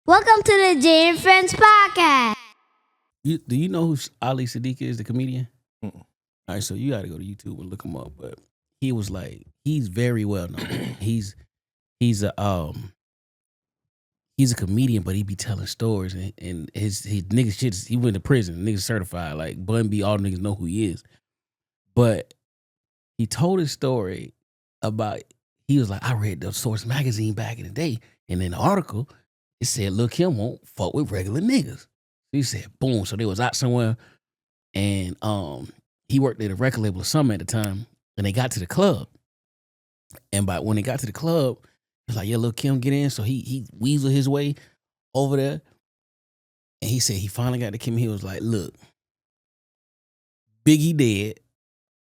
Welcome to the Jay and Friends podcast. Do you know who Ali Sadiq is, the comedian? Mm-mm. All right, so you got to go to YouTube and look him up. But he was like, he's very well known. he's a comedian, but he be telling stories and his niggas shit. He went to prison. Niggas certified. Like Bun B, all niggas know who he is. But he told his story about. He was like, I read the Source magazine back in the day, and in the article it said, "Lil' Kim won't fuck with regular niggas." He said, boom. So they was out somewhere, and he worked at a record label or something at the time, and they got to the club. And when they got to the club, he was like, yeah, Lil' Kim, get in. So he weaseled his way over there. And he said he finally got to Kim. He was like, look, Biggie dead.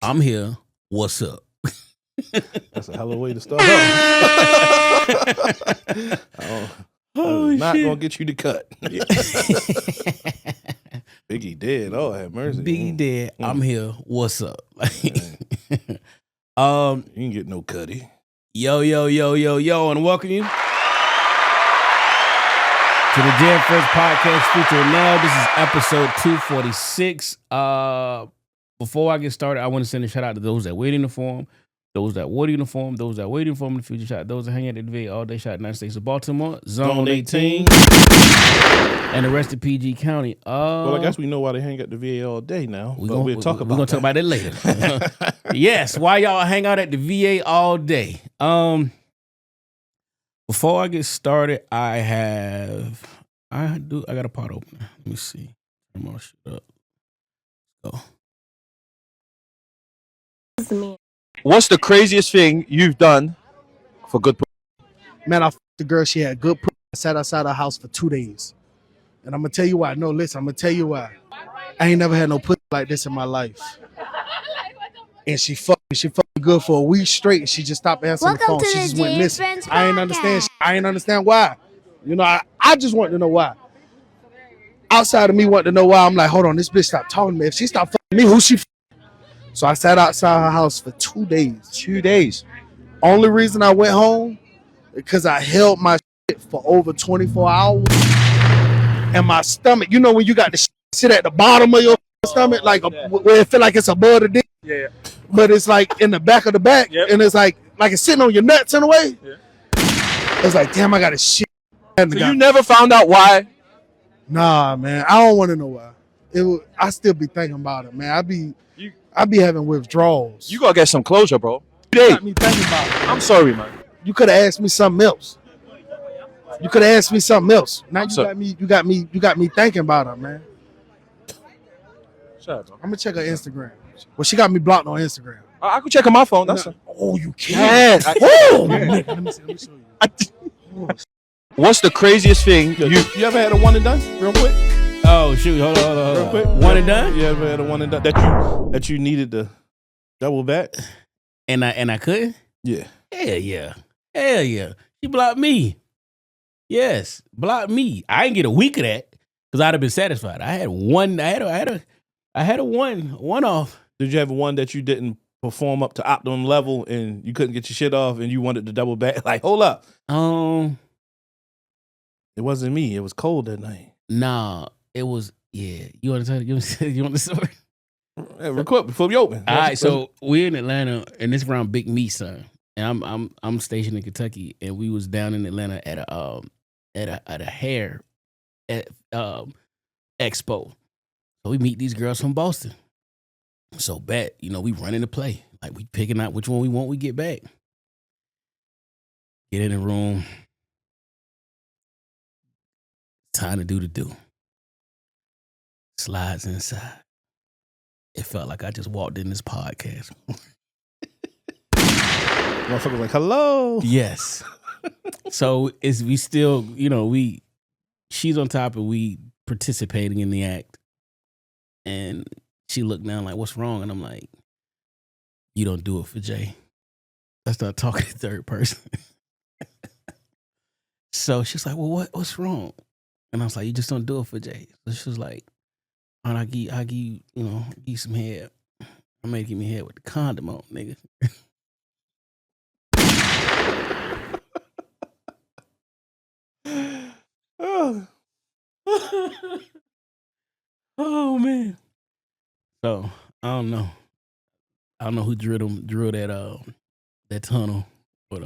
I'm here. What's up? That's a hell of a way to start. Not gonna get you to cut. Biggie dead. Oh, have mercy. Biggie dead. I'm here. What's up? You ain't get no cutty. Yo, and welcome you to the Jam Friends podcast featuring now. This is episode 246. Before I get started, I want to send a shout out to those that wear uniform, those that wore uniform, those that wear uniform in the future, shout those that hang out at the VA all day, shout out United States of Baltimore, Zone 18, and the rest of PG County. Well, I guess we know why they hang at the VA all day now. We'll talk about We're gonna talk about that later. Yes, why y'all hang out at the VA all day? Before I get started, I got a pot opener. Let me see. Turn my shit up. Go. What's the craziest thing you've done for good? Man, I fucked the girl. She had good pussy. I sat outside her house for 2 days. And I'm going to tell you why. No, listen, I'm going to tell you why. I ain't never had no pussy like this in my life. And she fucked me. She fucked me good for a week straight. And she just stopped answering Welcome the phone. to She the just went Jay missing. Friends I ain't understand. podcast. I ain't understand why. You know, I just want to know why. Outside of me wanting to know why, I'm like, hold on, this bitch stopped talking to me. If she stopped fucking me, who she fucking? So I sat outside her house for 2 days. 2 days. Only reason I went home because I held my shit for over 24 hours. And my stomach, you know when you got the shit at the bottom of your stomach, like where it feel like it's above the dick, Yeah. but it's like in the back of the back, Yep. and it's like it's sitting on your nuts in a way. Yeah. It's like, damn, I got a shit. So you never found out why? Nah, man, I don't want to know why. I still be thinking about it, man. I be having withdrawals. You gotta get some closure, bro. You got me thinking about it. I'm sorry, man. You could have asked me something else. You could have asked me something else. Now So- you got me thinking about her, man. Shut up, bro. I'm gonna check her Instagram. Well, she got me blocked on Instagram. I could check on my phone. That's Oh, you can't. can. Oh, Nick, let me show you. What's the craziest thing You you? ever had a one and done? Real quick. Oh shoot! Hold on. Real quick. One and done, You ever had a one and done that you needed to double back? and I couldn't. Yeah. Hell yeah! She blocked me. Yes, blocked me. I didn't get a week of that because I'd have been satisfied. I had one. I had a one off. Did you have one that you didn't perform up to optimum level and you couldn't get your shit off and you wanted to double back? Like, hold up. It wasn't me. It was cold that night. Nah, it was You want to tell? You want the story? Real quick before we open. All right, so we're in Atlanta, and this around Big Meat, son. And I'm stationed in Kentucky, and we was down in Atlanta at a hair expo. So we meet these girls from Boston. So we running the play. Like we picking out which one we want, we get back. Get in the room. Time to do the do. Slides inside. It felt like I just walked in this podcast. Motherfucker was like, hello. Yes. So we still, she's on top and we participating in the act. And she looked down like, what's wrong? And I'm like, you don't do it for Jay. I start talking in third person. So she's like, well, what's wrong? And I was like, you just don't do it for Jay. So she was like, all right, I give you some head. I may give me head with the condom on, nigga. Oh Oh man. So I don't know. I don't know who drew that tunnel, but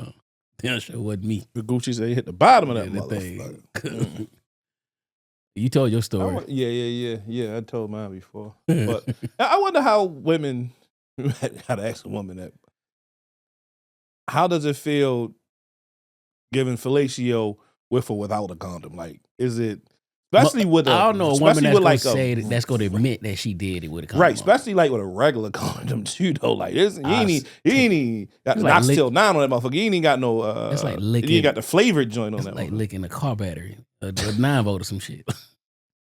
damn sure wasn't me. The Gucci said he hit the bottom of that Yeah, motherfucker. thing. You told your story. Yeah. I told mine before, but I wonder how women. How to ask a woman that. How does it feel giving fellatio with or without a condom? Like, is it especially with I don't know a woman that's gonna say a, that's gonna admit that she did it with a condom. right, especially like with a regular condom too. Though, like this, you ain't even got like knots till 9 on that motherfucker. You ain't even got no. It's like you licking. ain't got the flavored joint on It's that. like one. licking a car battery, a 9-volt or some shit.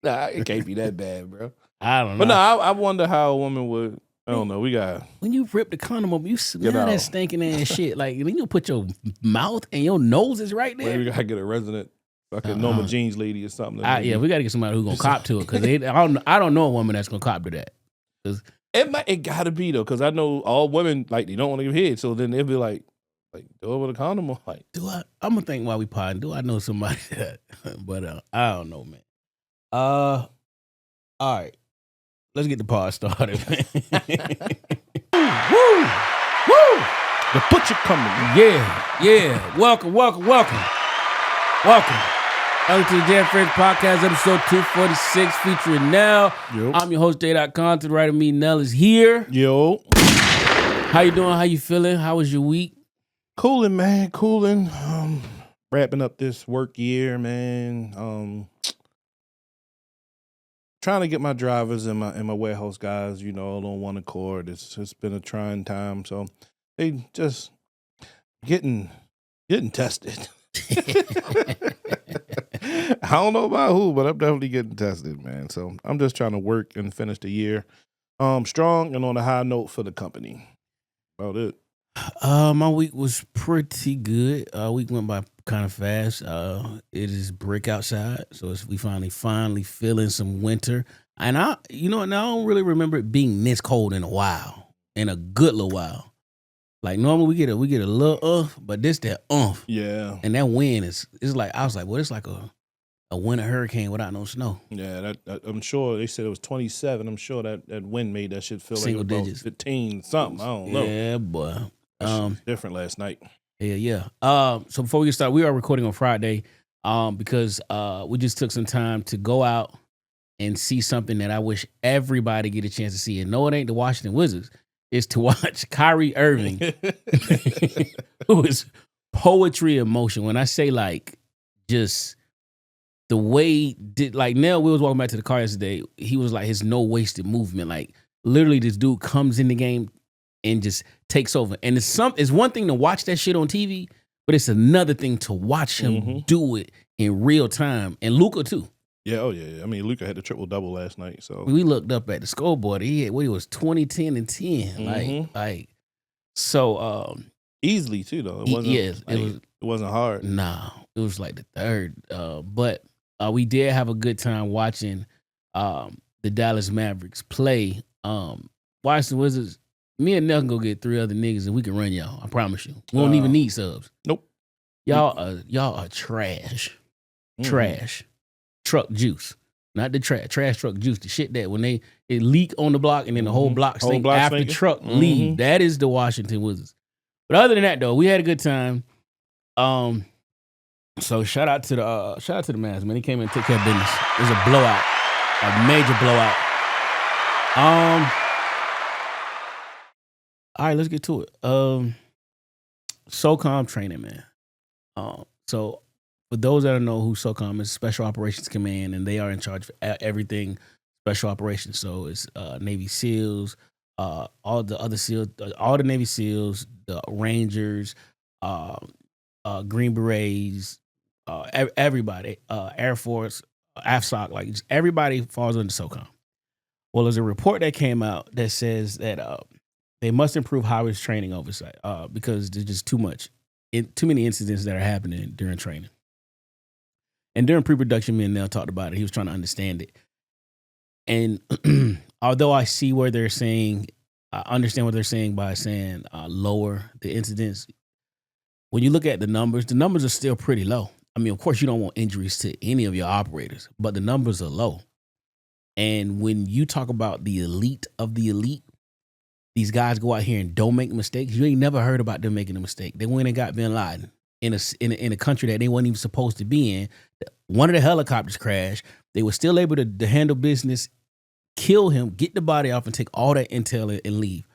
Nah, it can't be that bad, bro. I don't know. But no, I wonder how a woman would. I don't know. We got when you rip the condom up, you smell out. that stinking ass shit. Like then you put your mouth and your nose is right there. we gotta get a resident fucking Norma Jeans lady or something. Yeah, we gotta get somebody who's gonna cop to it because I don't know a woman that's gonna cop to that. It gotta be though, because I know all women like they don't want to give head, so then they'll be like do it with a condom or like. I'm gonna think while we potting. Do I know somebody that? But I don't know, man. All right. Let's get the pod started, man. Woo! The butcher coming. Yeah. Welcome. Welcome to the Jam Friends Podcast, episode 246, featuring Nell. Yep. I'm your host, J.Con. To the right of me, Nell is here. Yo. How you doing? How you feeling? How was your week? Cooling, man. Cooling. Wrapping up this work year, man. Trying to get my drivers and my warehouse guys, all on one accord. It's been a trying time, so they just getting tested. I don't know about who, but I'm definitely getting tested, man. So I'm just trying to work and finish the year strong and on a high note for the company. About it. My week was pretty good. Week went by kind of fast. It is brick outside, so we finally feeling some winter. And now I don't really remember it being this cold in a while, in a good little while. Like normally we get a little but this that Yeah. and that wind it's like I was like, well, it's like a winter hurricane without no snow. Yeah, that I'm sure they said it was 27. I'm sure that wind made that shit feel Single like about digits. 15 something. I don't know. Yeah, boy. That shit was different last night. Yeah. So before we get started, we are recording on Friday because we just took some time to go out and see something that I wish everybody get a chance to see. And no, it ain't the Washington Wizards. It's to watch Kyrie Irving, who is poetry in motion. When I say like just the way Nell, we was walking back to the car yesterday. He was like his no wasted movement. Like literally this dude comes in the game and just takes over. And it's one thing to watch that shit on TV, but it's another thing to watch him do it in real time. And Luka too. Yeah, oh yeah. I mean, Luka had the triple-double last night, so. We looked up at the scoreboard. He was 20, 10, and 10. Like so easly too though. It it wasn't hard. Nah, it was like the third. But we did have a good time watching the Dallas Mavericks play. Washington Wizards. Me and Nell can go get 3 other niggas and we can run y'all. I promise you. We don't even need subs. Nope. Y'all are trash. Trash. Truck juice. Not the trash truck juice. The shit that when it leak on the block and then the whole block stink after stinking. truck leave. That is the Washington Wizards. But other than that though, we had a good time. So shout out to the Mavs, man. He came in and took care of business. It was a blowout. A major blowout. All right, let's get to it. SOCOM training, man. So for those that don't know who SOCOM is, Special Operations Command, and they are in charge of everything special operations. So it's Navy SEALs, all the other SEALs, all the Navy SEALs, the Rangers, Green Berets, everybody, Air Force, AFSOC, like just everybody falls under SOCOM. Well, there's a report that came out that says that they must improve high-risk training oversight because there's just too many incidents that are happening during training. And during pre-production, me and Nell talked about it. He was trying to understand it. And although I see where they're saying, I understand what they're saying by saying lower the incidents. When you look at the numbers are still pretty low. I mean, of course, you don't want injuries to any of your operators, but the numbers are low. And when you talk about the elite of the elite, these guys go out here and don't make mistakes. You ain't never heard about them making a mistake. They went and got Bin Laden in a country that they weren't even supposed to be in. One of the helicopters crashed. They were still able to handle business, kill him, get the body off, and take all that intel and leave.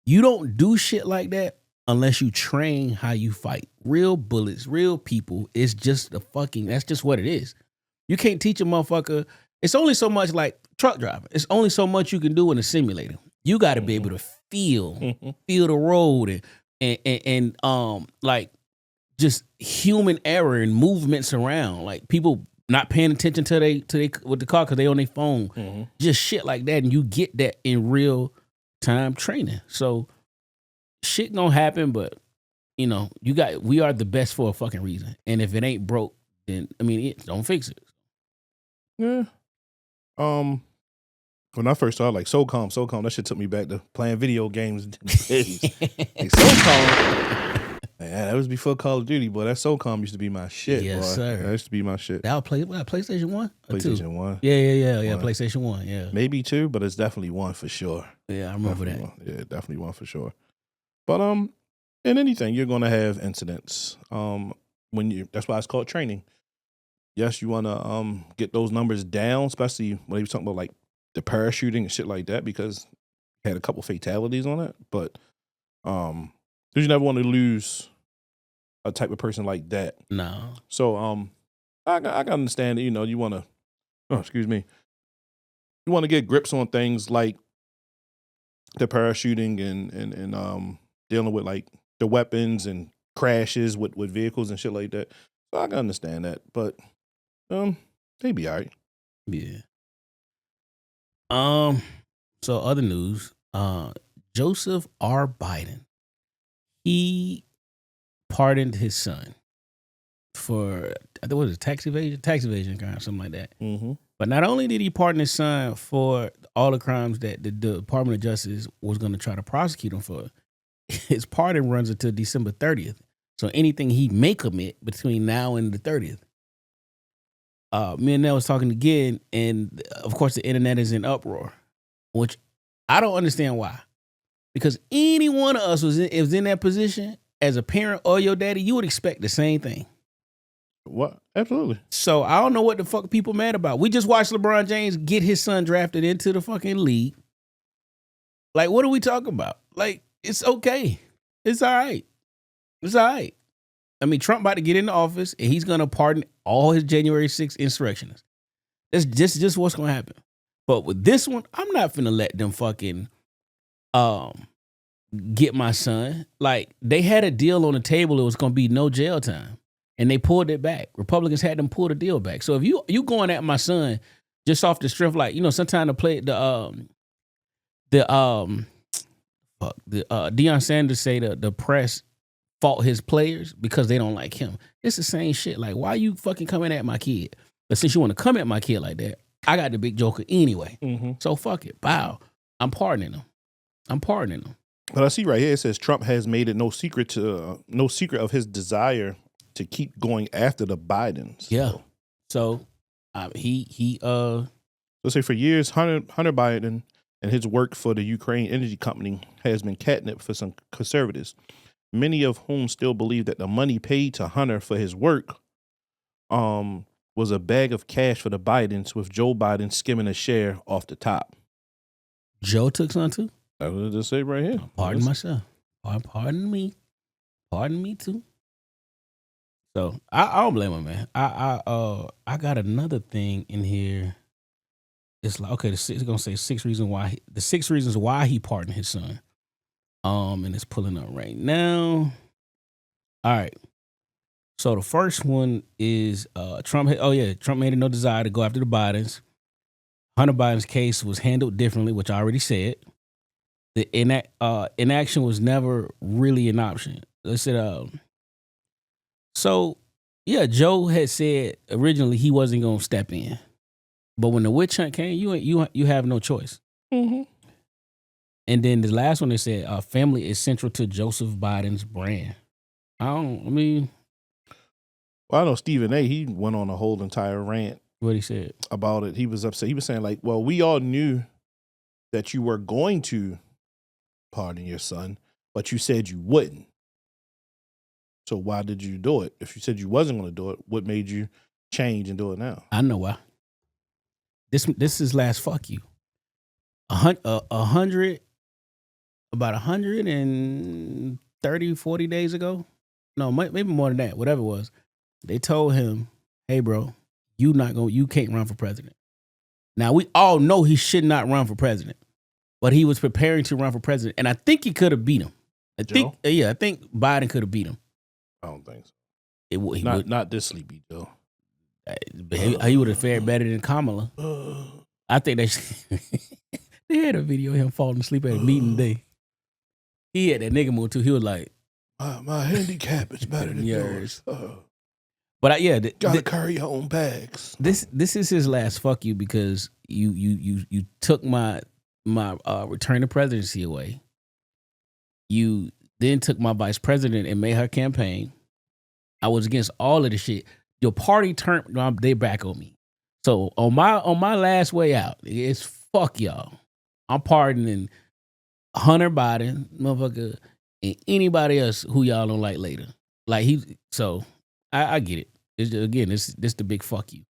You don't do shit like that unless you train how you fight. Real bullets, real people. It's just that's just what it is. You can't teach a motherfucker. It's only so much like truck driving. It's only so much you can do in a simulator. You got to be able to feel the road and like just human error and movements around. Like people not paying attention to they with the car because they on their phone. Just shit like that, and you get that in real time training. So shit gonna happen, but you know we are the best for a fucking reason. And if it ain't broke, then I mean, don't fix it. Yeah. When I first started, like SOCOM, that shit took me back to playing video games. Like SOCOM, man, that was before Call of Duty, boy. That SOCOM used to be my shit, Yes, boy. sir. That used to be my shit. That was PlayStation 1? PlayStation 1. Yeah. PlayStation 1, yeah. Maybe 2, but it's definitely 1 for sure. Yeah, I remember Definitely that. 1. Yeah, definitely 1 for sure. But in anything, you're gonna have incidents. That's why it's called training. Yes, you wanna get those numbers down, especially when they were talking about like the parachuting and shit like that, because had a couple fatalities on it. But because you never want to lose a type of person like that. No. So I can understand that, you want to you want to get grips on things like the parachuting and dealing with like the weapons and crashes with vehicles and shit like that. So I can understand that, but they be all right. Yeah. So other news, Joseph R. Biden, he pardoned his son for, I think it was tax evasion crime, something like that. Mm-hmm. But not only did he pardon his son for all the crimes that the Department of Justice was going to try to prosecute him for, his pardon runs until December 30th. So anything he may commit between now and the 30th. Me and Nell was talking again, and of course the internet is in uproar, which I don't understand why. Because any one of us was in that position as a parent or your daddy, you would expect the same thing. What? Absolutely. So I don't know what the fuck people mad about. We just watched LeBron James get his son drafted into the fucking league. Like, what are we talking about? Like, it's okay. It's all right. It's all right. I mean, Trump about to get into office, and he's going to pardon all his January 6th insurrectionists. That's just what's going to happen. But with this one, I'm not finna let them fucking get my son. Like, they had a deal on the table. It was going to be no jail time, and they pulled it back. Republicans had them pull the deal back. So if you going at my son just off the strength, like, sometimes to play Deion Sanders say the press fault his players because they don't like him. It's the same shit. Like, why you fucking coming at my kid? But since you want to come at my kid like that, I got the big joker anyway. Mm-hmm. So fuck it. Bow. I'm pardoning him. But I see right here, it says Trump has made it no secret of his desire to keep going after the Bidens. Yeah. So let's say for years, Hunter Biden and his work for the Ukraine energy company has been catnip for some conservatives, many of whom still believe that the money paid to Hunter for his work was a bag of cash for the Bidens, with Joe Biden skimming a share off the top. Joe took some too? That's what it just say right here. Pardon myself. Pardon me. Pardon me too. So I don't blame him, man. I got another thing in here. It's like, okay, it's gonna say 6 reasons why he pardoned his son. And it's pulling up right now. All right. So the first one is Trump made it no desire to go after the Bidens. Hunter Biden's case was handled differently, which I already said. The inaction was never really an option. They said, Joe had said originally he wasn't gonna step in, but when the witch hunt came, you have no choice. Mm-hmm. And then the last one they said, family is central to Joseph Biden's brand. Well, I know Stephen A. He went on a whole entire rant What he said. about it. He was upset. He was saying like, well, we all knew that you were going to pardon your son, but you said you wouldn't. So why did you do it? If you said you wasn't going to do it, what made you change and do it now? I know why. This is last fuck you. 100, about 130, 40 days ago. No, maybe more than that. Whatever it was, they told him, "Hey, bro, you can't run for president." Now we all know he should not run for president, but he was preparing to run for president, and I think he could have beat him. I think Biden could have beat him. I don't think so. Not this sleepy Joe. He would have fared better than Kamala. I think they had a video of him falling asleep at a meeting day. He had that nigga mood too. He was like, my handicap is better than yours. But Gotta carry your own bags. This is his last fuck you because you took my return to presidency away. You then took my vice president and made her campaign. I was against all of the shit. Your party turned they back on me. So on my last way out, it's fuck y'all. I'm pardoning Hunter Biden, motherfucker, and anybody else who y'all don't like later. So I get it. This the big fuck you.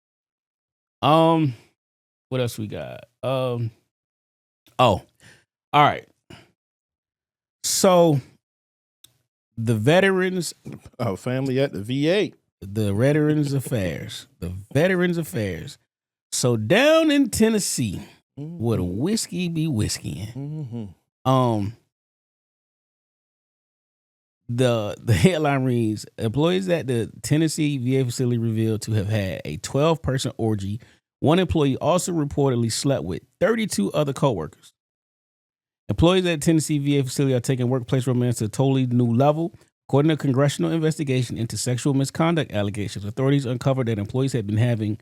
What else we got? All right. So the veterans, family at the VA, the Veterans Affairs. So down in Tennessee, where the whiskey be whiskeying, the headline reads: employees at the Tennessee VA facility revealed to have had a 12-person orgy. One employee also reportedly slept with 32 other coworkers. Employees at Tennessee VA facility are taking workplace romance to a totally new level. According to a congressional investigation into sexual misconduct allegations, authorities uncovered that employees had been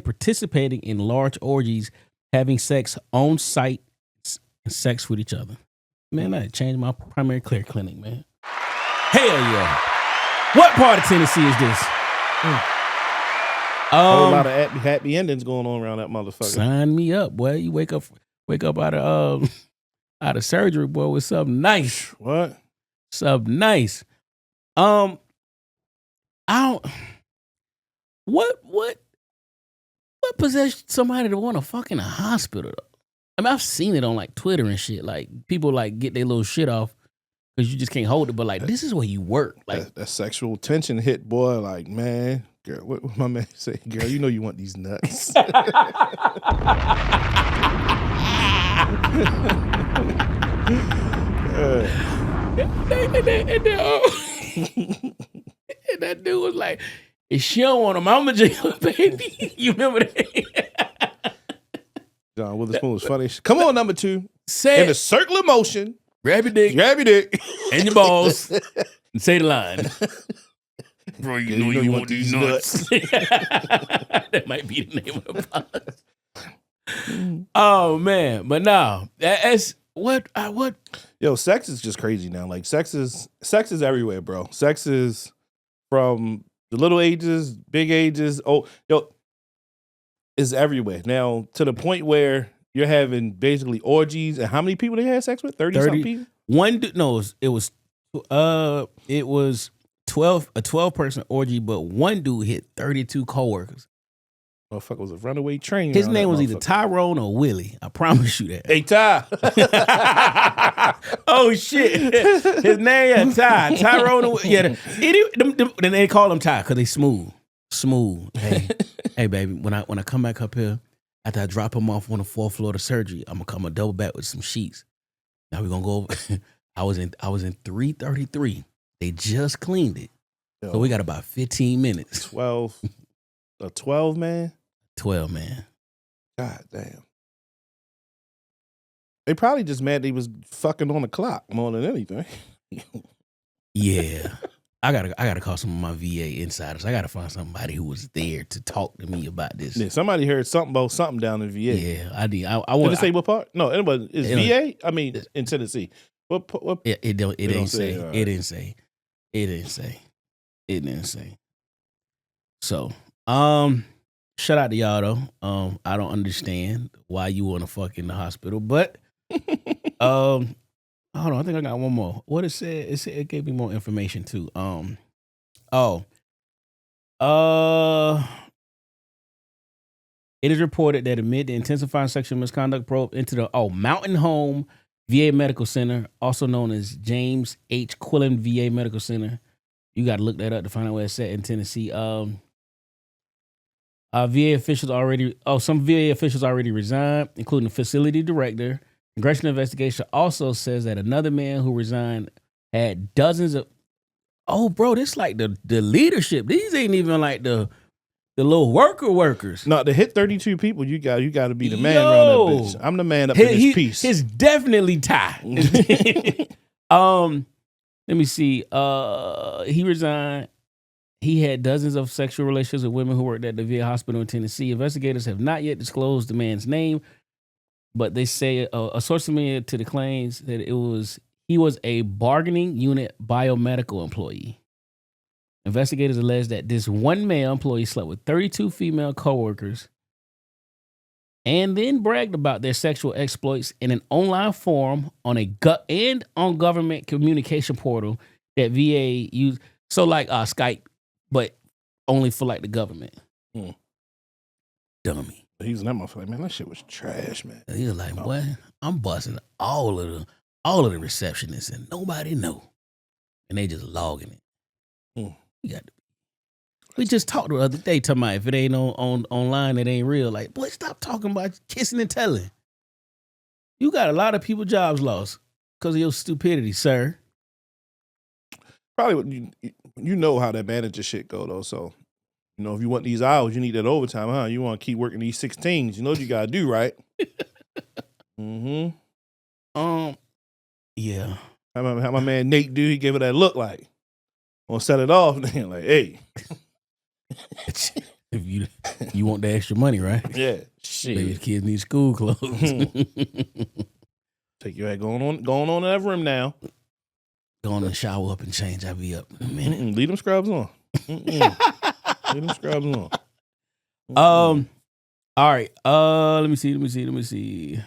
participating in large orgies, having sex on site, and sex with each other. Man, I changed my primary care clinic, man. Hell yeah! What part of Tennessee is this? A whole lot of happy endings going on around that motherfucker. Sign me up, boy. You wake up out of surgery, boy, with something nice. What? Something nice. I don't. What possessed somebody to want to fuck in a hospital? Though? I mean, I've seen it on like Twitter and shit. Like people like get their little shit off because you just can't hold it. But like, this is where you work. Like that sexual tension hit, boy. Like, man, girl, what my man say? Girl, you know you want these nuts. And that dude was like, if she don't want him, I'm a jail, baby. You remember that? John Witherspoon was funny. Come on, number 2. Say in a circle of motion. Grab your dick. And your balls. And say the line. Bro, you know you want these nuts. That might be the name of the podcast. Oh, man. But no. That's what? Yo, sex is just crazy now. Like, sex is everywhere, bro. Sex is from the little ages, big ages. Oh, yo, is everywhere now to the point where you're having basically orgies. And how many people they had sex with? 30-something people. It was 12-person orgy, but one dude hit 32 coworkers. Motherfucker was a runaway train. His name was either Tyrone or Willie. I promise you that. Hey, Ty. Oh, shit. His name, Ty. Tyrone or yeah. Then they call him Ty because they smooth. Smooth. Hey, baby, when I come back up here, after I drop him off on the 4th floor of surgery, I'm going to come double back with some sheets. Now we're going to go over. I was in 333. They just cleaned it. Yo, so we got about 15 minutes. 12. A 12 man? 12 man. God damn. They probably just mad they was fucking on the clock more than anything. Yeah. I gotta call some of my VA insiders. I gotta find somebody who was there to talk to me about this. Yeah, somebody heard something about something down in VA. Yeah, I did. I want to say what part? No, anybody is VA? I mean, in Tennessee. What it didn't say. Right. It didn't say. So, shout out to y'all though. I don't understand why you want to fuck in the hospital, but hold on, I think I got one more. What it said? It gave me more information too. Oh, it is reported that amid the intensifying sexual misconduct probe into the Mountain Home VA Medical Center, also known as James H. Quillen VA Medical Center. You got to look that up to find out where it's at in Tennessee. VA officials already. Some VA officials already resigned, including the facility director. Congressional investigation also says that another man who resigned had dozens of. Oh, bro, this like the leadership. These ain't even like the little workers. No, to hit 32 people, you got to be the man around that bitch. I'm the man up in this piece. It's definitely Ty. Let me see. He resigned. He had dozens of sexual relations with women who worked at the VA hospital in Tennessee. Investigators have not yet disclosed the man's name, but they say a source to the claims that he was a bargaining unit biomedical employee. Investigators allege that this one male employee slept with 32 female coworkers and then bragged about their sexual exploits in an online forum on on government communication portal that VA used. So like Skype, but only for like the government. Dummy. He was in that motherfucker. Man, that shit was trash, man. He was like, "What? I'm busting all of the receptionists and nobody know, and they just logging it." We just talked the other day talking about if it ain't on online, it ain't real. Like, boy, stop talking about kissing and telling. You got a lot of people jobs lost because of your stupidity, sir. Probably, you know how that manager shit go though. So, if you want these hours, you need that overtime, huh? You want to keep working these 16s. You know what you gotta do, right? Yeah. How my man Nate do? He gave it that look like. Gonna set it off, then like, hey. If you want the extra money, right? Yeah. Shit. Maybe the kids need school clothes. Take your head going on in that room now. Go on and shower up and change. I'll be up in a minute. Leave them scrubs on. Leave them scrubs on. All right. Let me see.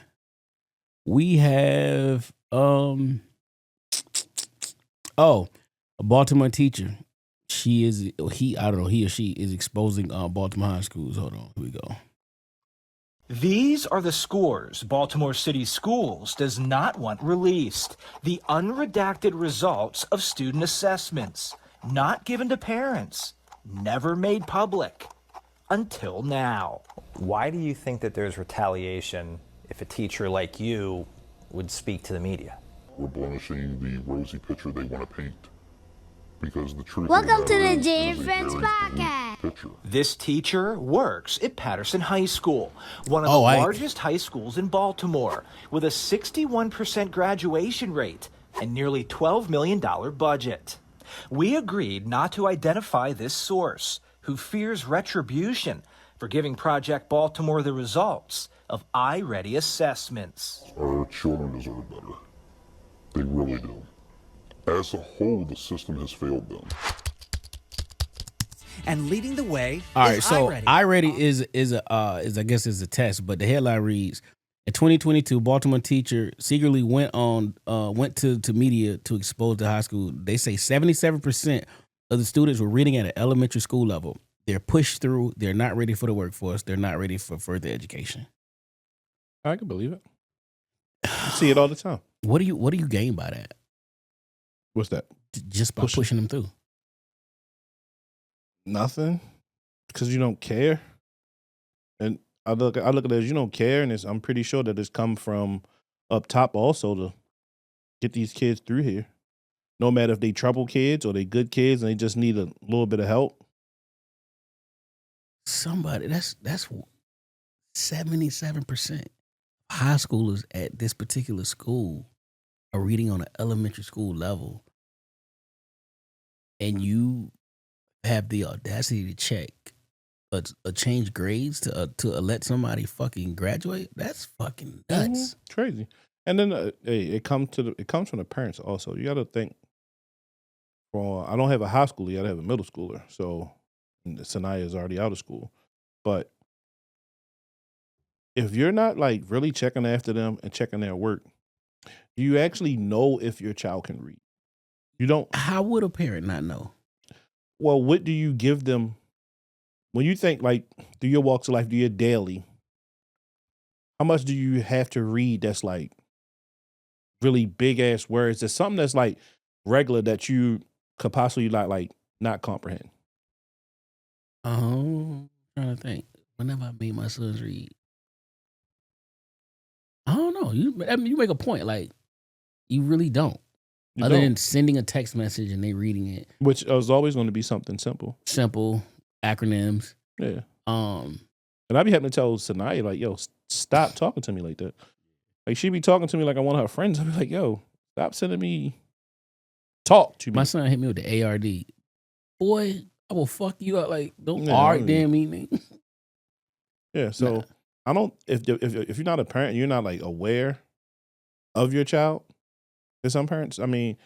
We have a Baltimore teacher. He or she is exposing Baltimore high schools. Hold on, here we go. These are the scores Baltimore City Schools does not want released. The unredacted results of student assessments, not given to parents, never made public, until now. Why do you think that there's retaliation if a teacher like you would speak to the media? We're blemishing the rosy picture they want to paint. Because the truth Welcome to the is Jay a Friends very Podcast. bleak picture. This teacher works at Patterson High School, one of the largest high schools in Baltimore, with a 61% graduation rate and nearly $12 million budget. We agreed not to identify this source, who fears retribution for giving Project Baltimore the results of iReady assessments. Our children deserve better. They really do. As a whole, the system has failed them. And leading the way, all right. So iReady is I guess is a test, but the headline reads: in 2022, Baltimore teacher secretly went to media to expose the high school. They say 77% of the students were reading at an elementary school level. They're pushed through. They're not ready for the workforce. They're not ready for further education. I can believe it. I see it all the time. What do you gain by that? What's that? Just by pushing them through. Nothing, because you don't care. And I look at it as you don't care, and I'm pretty sure that it's come from up top also to get these kids through here. No matter if they trouble kids or they good kids and they just need a little bit of help. Somebody that's 77% high schoolers at this particular school are reading on an elementary school level, and you have the audacity to check a change grades to let somebody fucking graduate. That's fucking nuts. Crazy. And then it comes from the parents also. You got to think. I don't have a high schooler. You got to have a middle schooler. So Sanaya is already out of school. But if you're not like really checking after them and checking their work, you actually know if your child can read. You don't. How would a parent not know? Well, what do you give them when you think like through your walks of life, do your daily? How much do you have to read that's like really big ass words? There's something that's like regular that you could possibly not comprehend. Trying to think. Whenever I made my sons read, I don't know. You make a point. Like you really don't. Other than sending a text message and they reading it, which is always going to be something simple. Simple acronyms. Yeah. And I be having to tell Sanaya like, yo, stop talking to me like that. Like she be talking to me like I'm one of her friends. I be like, yo, stop sending me talk to me. My son hit me with the ARD. Boy, I will fuck you up. Like, don't argue damn evening. Yeah, so I don't. If you're not a parent, you're not like aware of your child. There's some parents. I mean,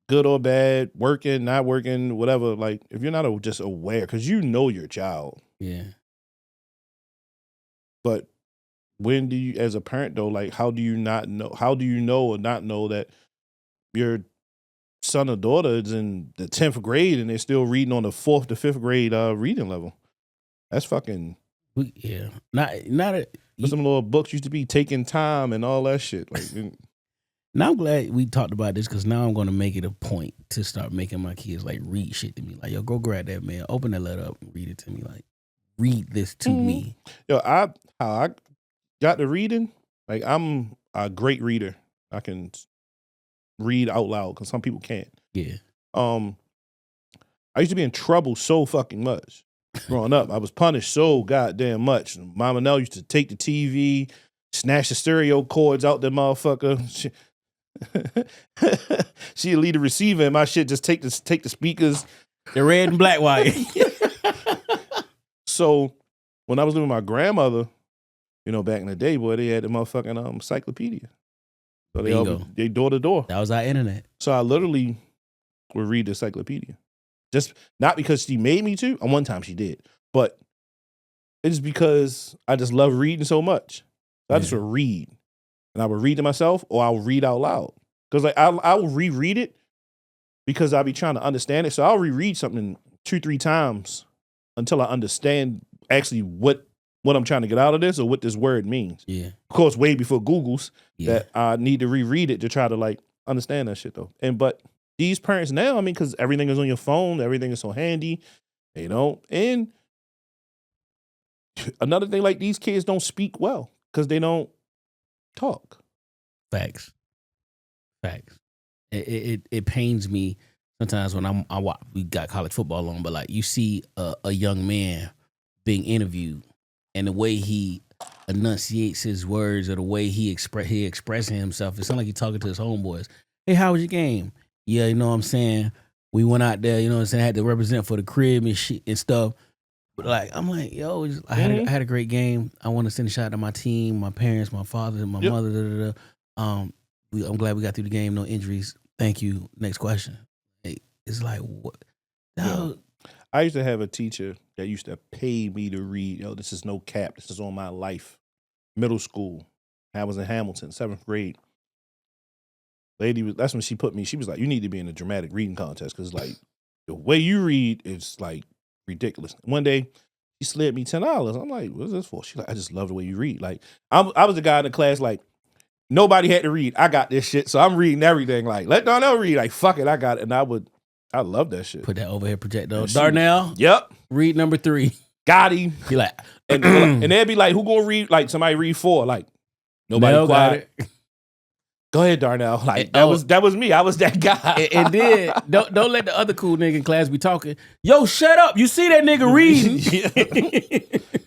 good or bad, working, not working, whatever. Like, if you're not just aware, because you know your child. Yeah. But when do you, as a parent though, like, how do you not know? How do you know or not know that your son or daughter is in the 10th grade and they're still reading on the 4th to 5th grade reading level? That's fucking. Yeah. Not some little books used to be taking time and all that shit. Like. Now I'm glad we talked about this because now I'm going to make it a point to start making my kids like read shit to me. Like, yo, go grab that, man. Open that letter up and read it to me. Like, read this to me. Yo, how I got to reading, like I'm a great reader. I can read out loud because some people can't. Yeah. I used to be in trouble so fucking much. Growing up, I was punished so goddamn much. Mama Nell used to take the TV, snatch the stereo cords out the motherfucker. She'd leave the receiver and my shit just take the speakers, the red and black wire. So when I was living with my grandmother, you know, back in the day, boy, they had the motherfucking encyclopedia. So they door to door. That was our internet. So I literally would read the encyclopedia. Just not because she made me to. One time she did, but it's because I just love reading so much. So I just would read, and I would read to myself, or I would read out loud. Because like I will reread it because I'll be trying to understand it. So I'll reread something 2-3 times until I understand actually what I'm trying to get out of this or what this word means. Yeah. Of course, way before Google's that I need to reread it to try to like understand that shit though. But these parents now, I mean, because everything is on your phone, everything is so handy, you know. And another thing, like these kids don't speak well because they don't talk. Facts. It pains me sometimes when I watch. We got college football on, but like you see a young man being interviewed and the way he enunciates his words or the way he expressing himself, it sounds like he's talking to his homeboys. Hey, how was your game? Yeah, you know what I'm saying? We went out there, you know what I'm saying? I had to represent for the crib and shit and stuff. But like, I'm like, yo, I had a great game. I want to send a shout out to my team, my parents, my father, my mother. I'm glad we got through the game. No injuries. Thank you. Next question. It's like, what? Yeah. I used to have a teacher that used to pay me to read. Yo, this is no cap. This is on my life. Middle school. I was in Hamilton, 7th grade. That's when she put me. She was like, you need to be in a dramatic reading contest because like the way you read is like ridiculous. One day she slid me $10. I'm like, what's this for? She's like, I just love the way you read. Like I was the guy in the class like nobody had to read. I got this shit, so I'm reading everything. Like let Darnell read. Like fuck it, I got it. And I love that shit. Put that overhead projector on. Darnell. Yep. Read number 3. Got him. Be like, and they'd be like, who gonna read? Like somebody read 4. Like nobody quiet. Go ahead, Darnell. Like that was me. I was that guy. And then don't let the other cool nigga in class be talking. Yo, shut up! You see that nigga reading?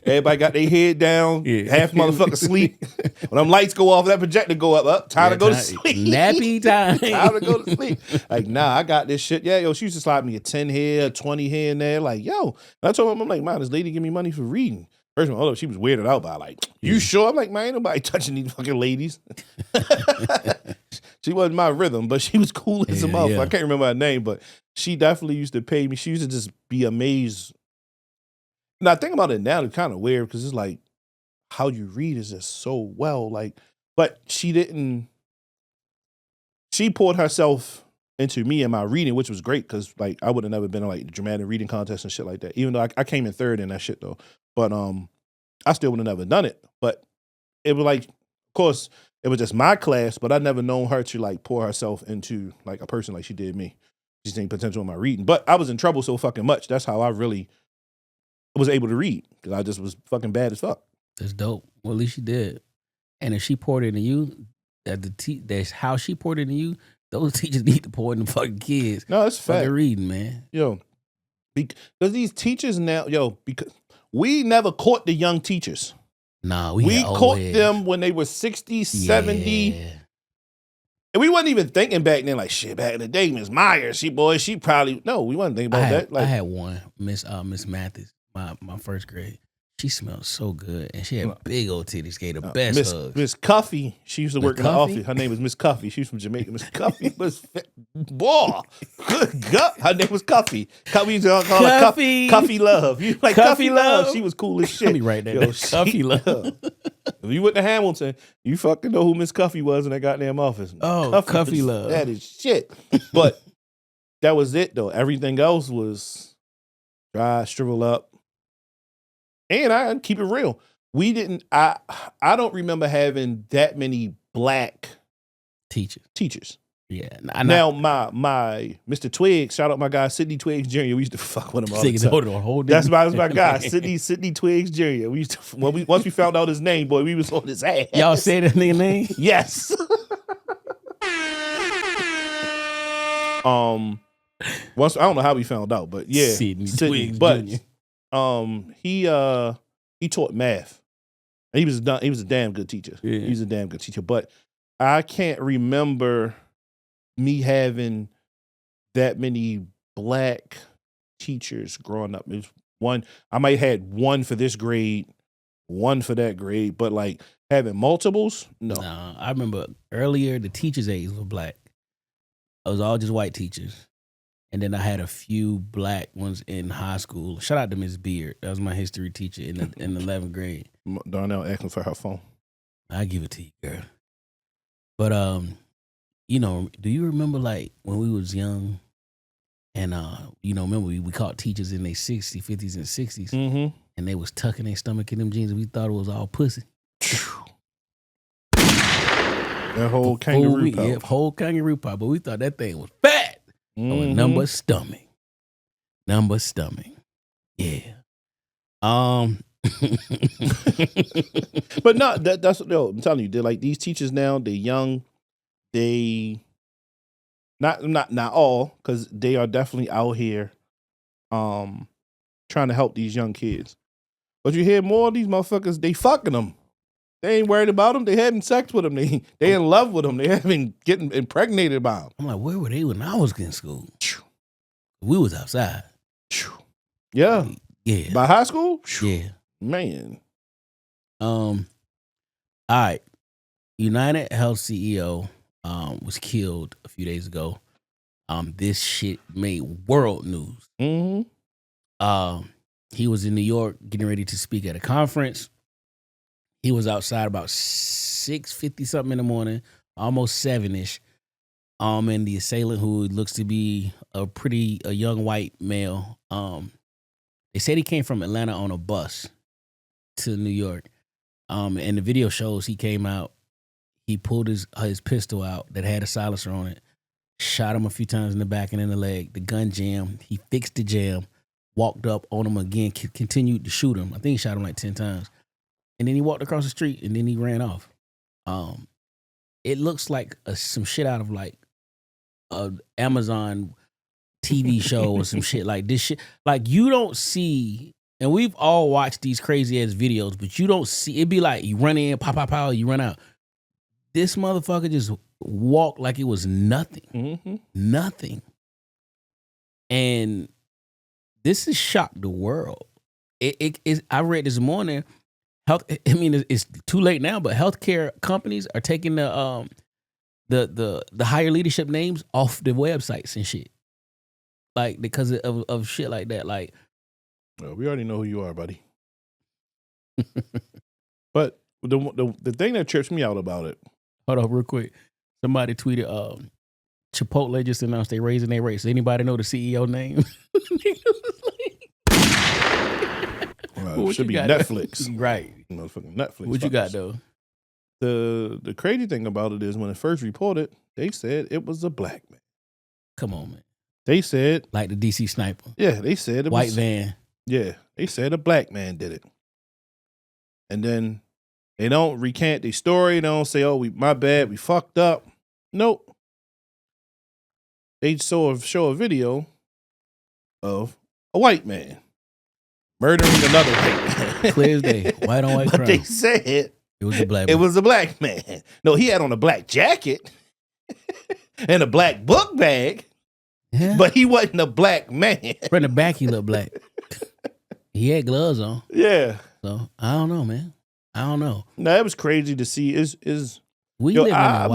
Everybody got their head down. Half motherfucker sleep. When them lights go off, that projector go up. Time to go to sleep. Nappy time. Time to go to sleep. Like nah, I got this shit. Yeah, yo, she used to slide me a 10 here, a 20 here and there. Like yo, and I told her, I'm like, man, this lady give me money for reading. First of all, she was weirded out by like, you sure? I'm like, man, ain't nobody touching these fucking ladies. She wasn't my rhythm, but she was cool as a motherfucker. I can't remember her name, but she definitely used to pay me. She used to just be amazed Now, think about it now, it's kind of weird because it's like how you read is just so well. Like, but she didn't, she poured herself into me and my reading, which was great because like I would have never been in like dramatic reading contests and shit like that. Even though I came in third in that shit though. But I still would have never done it. But it was like, of course, it was just my class, but I never known her to like pour herself into like a person like she did me. She's seen potential in my reading. But I was in trouble so fucking much. That's how I really was able to read because I just was fucking bad as fuck. That's dope. Well, at least she did. And if she poured into you, that's how she poured into you. Those teachers need to pour into fucking kids. No, it's fact. Fucking reading, man. Yo, because these teachers now, because we never caught the young teachers. Nah, we caught them when they were 60, 70. Yeah. And we wasn't even thinking back then, like, shit, back in the day, Miss Myers, she probably, no, we wasn't thinking about that. Like, I had one, Miss Mathis, my first grade. She smelled so good, and she had big old titties. Gave the best hugs. Miss Cuffy, she used to work in the office. Her name was Miss Cuffy. She was from Jamaica. Miss Cuffy was, boy, good God. Her name was Cuffy. We used to call her Cuffy Love. You like Cuffy Love? She was cool as shit. Let me write that. Cuffy Love. If you went to Hamilton, you fucking know who Miss Cuffy was in that goddamn office. Oh, Cuffy Love. That is shit. But that was it, though. Everything else was dry, shrivel up. And I keep it real. I don't remember having that many black teachers. Yeah. Now my Mr. Twiggs, shout out my guy Sidney Twiggs Jr. We used to fuck with him all the time. That's my guy, Sidney Twiggs Jr. We used to once we found out his name, boy, we was on his ass. Y'all say that nigga name? Yes. Once I don't know how we found out, but yeah, Sidney Twiggs but Jr. He taught math. He was a damn good teacher. Yeah. He was a damn good teacher. But I can't remember me having that many black teachers growing up. It was one. I might have had one for this grade, one for that grade, but like having multiples, no. Nah, I remember earlier the teachers' aides were black. It was all just white teachers. And then I had a few black ones in high school. Shout out to Miss Beard. That was my history teacher in the 11th grade. Darnell asking for her phone. I give it to you, girl. But you know, do you remember like when we was young, and you know, remember we caught teachers in their 60s, 50s, and 60s, Mm-hmm. and they was tucking their stomach in them jeans, and we thought it was all pussy. That whole kangaroo pouch. Yeah, whole kangaroo pouch, but we thought that thing was fat. Mm-hmm. Oh, number stomach. Yeah. But no, that's I'm telling you, they're like these teachers now, they're young, they not all, because they are definitely out here trying to help these young kids. But you hear more of these motherfuckers, they fucking them. They ain't worried about them. They having sex with them. They in love with them. They getting impregnated by them. I'm like, where were they when I was in school? We was outside. Yeah. Yeah. By high school? Yeah. Man. All right. United Health CEO was killed a few days ago. This shit made world news. Mm-hmm. He was in New York getting ready to speak at a conference. He was outside about 6:50 something in the morning, almost 7ish. And the assailant, who looks to be a young white male, they said he came from Atlanta on a bus to New York. And the video shows he came out, he pulled his pistol out that had a silencer on it, shot him a few times in the back and in the leg. The gun jammed. He fixed the jam, walked up on him again, continued to shoot him. I think he shot him like 10 times. And then he walked across the street and then he ran off. It looks like some shit out of like a Amazon TV show or some shit like this shit. Like you don't see, and we've all watched these crazy ass videos, but you don't see, it'd be like you run in, pow, pow, pow, you run out. This motherfucker just walked like it was nothing. Mm-hmm. Nothing. And this has shocked the world. I read this morning, it's too late now, but healthcare companies are taking the higher leadership names off the websites and shit. Like because of shit like that. Like Well, we already know who you are, buddy. But the thing that trips me out about it. Hold on, real quick. Somebody tweeted, Chipotle just announced they raising their rates. Anybody know the CEO name? It should be Netflix. Though? Right. Motherfucking Netflix. What you got, though? The crazy thing about it is when it first reported, they said it was a black man. Come on, man. They said. Like the DC sniper. Yeah, they said it White was. van. Yeah, they said a black man did it. And then they don't recant their story. They don't say, oh, my bad, we fucked up. Nope. They show a video of a white man murdering another white man. Clear as day. White on white crime. They said it was a black man. It was a black man. No, he had on a black jacket and a black book bag, but he wasn't a black man. From the back, he looked black. He had gloves on. Yeah. So I don't know, man. I don't know. No, it was crazy to see. We live in a wild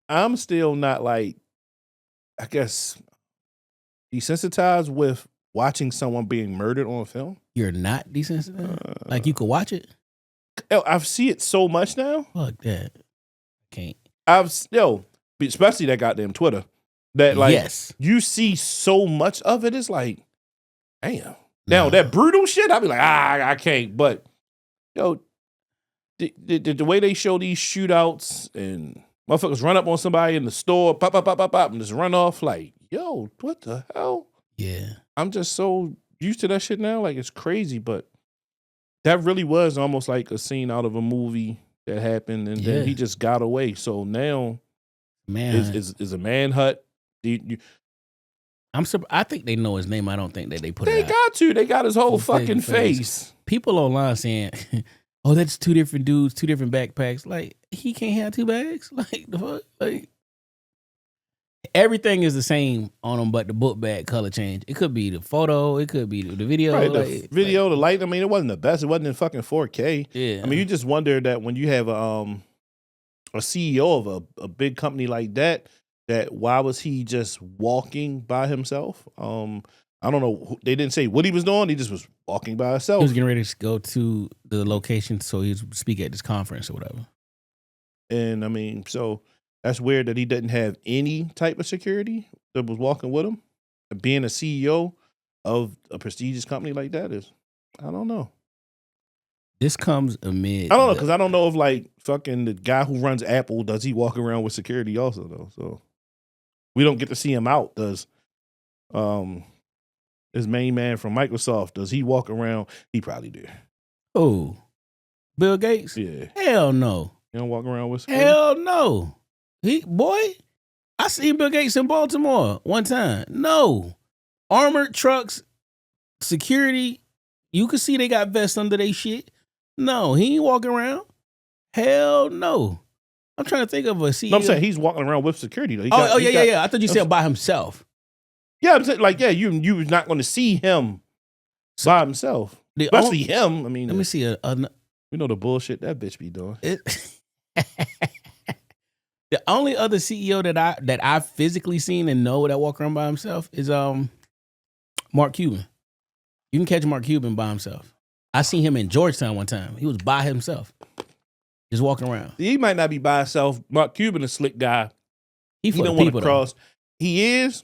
I'm still not like, I guess, desensitized with watching someone being murdered on film. You're not desensitized? Like you could watch it? I see it so much now. Fuck that. Can't. Especially that goddamn Twitter. That like, yes. You see so much of it. It's like, damn. Now that brutal shit, I'll be like, I can't. But the way they show these shootouts and motherfuckers run up on somebody in the store, pop, pop, pop, pop, pop, and just run off. Like, yo, what the hell? Yeah, I'm just so used to that shit now. Like, it's crazy, but that really was almost like a scene out of a movie that happened, and then he just got away. So now, is a manhunt. I think they know his name. I don't think that they put it out. They got to. They got his whole fucking face. People online saying, oh, that's two different dudes, two different backpacks. Like, he can't have two bags? Like, the fuck? Like, everything is the same on them, but the book bag color change. It could be the photo. It could be the video. Right, the video, the light. I mean, it wasn't the best. It wasn't in fucking 4K. Yeah. I mean, you just wonder that when you have a CEO of a big company like that why was he just walking by himself? I don't know. They didn't say what he was doing. He just was walking by himself. He was getting ready to go to the location so he would speak at this conference or whatever. And I mean, so that's weird that he didn't have any type of security that was walking with him. Being a CEO of a prestigious company like that is, I don't know. This comes amid. I don't know, because I don't know if like fucking the guy who runs Apple, does he walk around with security also though? So we don't get to see him out. Does his main man from Microsoft, does he walk around? He probably do. Oh, Bill Gates? Yeah. Hell no. You don't walk around with security? Hell no. I seen Bill Gates in Baltimore one time. No. Armored trucks, security. You can see they got vests under their shit. No, he ain't walking around. Hell no. I'm trying to think of a CEO. No, I'm saying he's walking around with security though. Yeah. I thought you said by himself. Yeah, I'm saying like, yeah, you was not going to see him by himself. Especially him. I mean, let me see. We know the bullshit that bitch be doing. The only other CEO that I've physically seen and know that walk around by himself is Mark Cuban. You can catch Mark Cuban by himself. I seen him in Georgetown one time. He was by himself, just walking around. He might not be by himself. Mark Cuban, a slick guy. He don't want to cross. He is,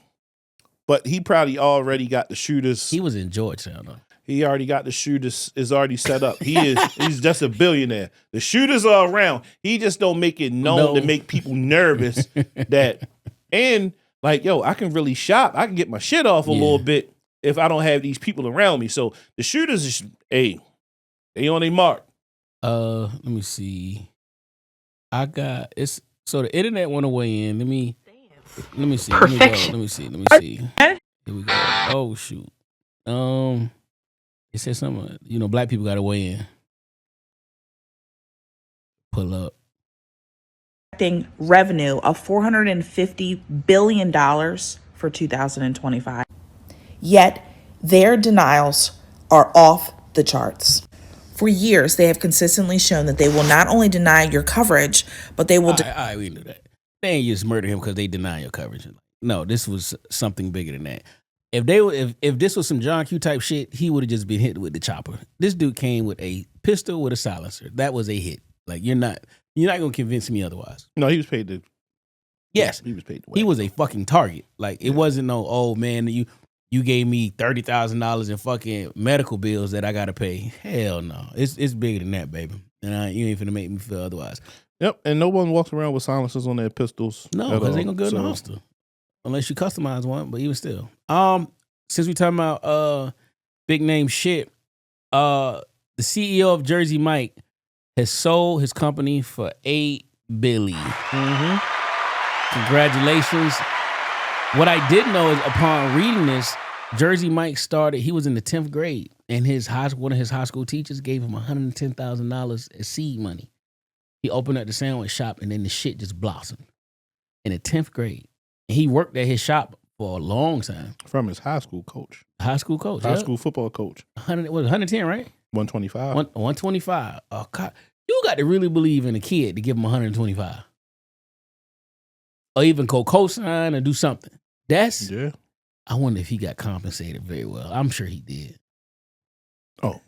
but he probably already got the shooters. He was in Georgetown though. He already got the shooters. Is already set up. He's just a billionaire. The shooters are around. He just don't make it known to make people nervous that. And like, yo, I can really shop. I can get my shit off a little bit if I don't have these people around me. So the shooters is, they on their mark. Let me see. So the internet went away in. Let me see. Perfection. Let me see. Here we go. Oh shoot. It said something, black people got to weigh in. Pull up. Revenue of $450 billion for 2025. Yet, their denials are off the charts. For years, they have consistently shown that they will not only deny your coverage, but they will... All right, we knew that. They ain't just murder him because they deny your coverage. No, this was something bigger than that. if this was some John Q type shit, he would have just been hit with the chopper. This dude came with a pistol with a silencer. That was a hit. Like you're not gonna convince me otherwise. No, he was paid to. Yes, he was paid to. He was a fucking target. Like it wasn't no, oh man, you gave me $30,000 in fucking medical bills that I gotta pay. Hell no, it's bigger than that, baby. And you ain't finna make me feel otherwise. Yep, and no one walks around with silencers on their pistols. No, because they gonna go in the holster unless you customize one. But even still, since we talking about big name shit, the CEO of Jersey Mike has sold his company for $8 billion. Congratulations. What I did know is upon reading this, Jersey Mike started, he was in the 10th grade, and one of his high school teachers gave him $110,000 as seed money. He opened up the sandwich shop, and then the shit just blossomed in the 10th grade. And he worked at his shop for a long time. From his high school coach. High school coach. High school football coach. 110, right? 125. 125. Oh, God. You got to really believe in a kid to give him 125. Or even co-sign or do something. Yeah. I wonder if he got compensated very well. I'm sure he did. Oh.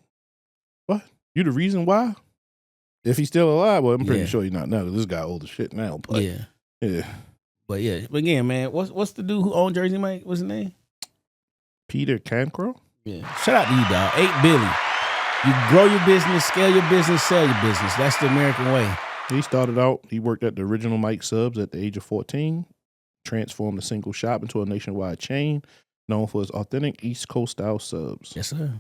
What? You the reason why? If he's still alive, well, I'm pretty sure he's not now. This guy old as shit now. But yeah. But yeah. But again, man, what's the dude who owned Jersey Mike? What's his name? Peter Cancro? Yeah. Shout out to you, dog. $8 billion. You grow your business, scale your business, sell your business. That's the American way. He started out, he worked at the original Mike Subs at the age of 14, transformed a single shop into a nationwide chain known for its authentic East Coast style subs. Yes, sir.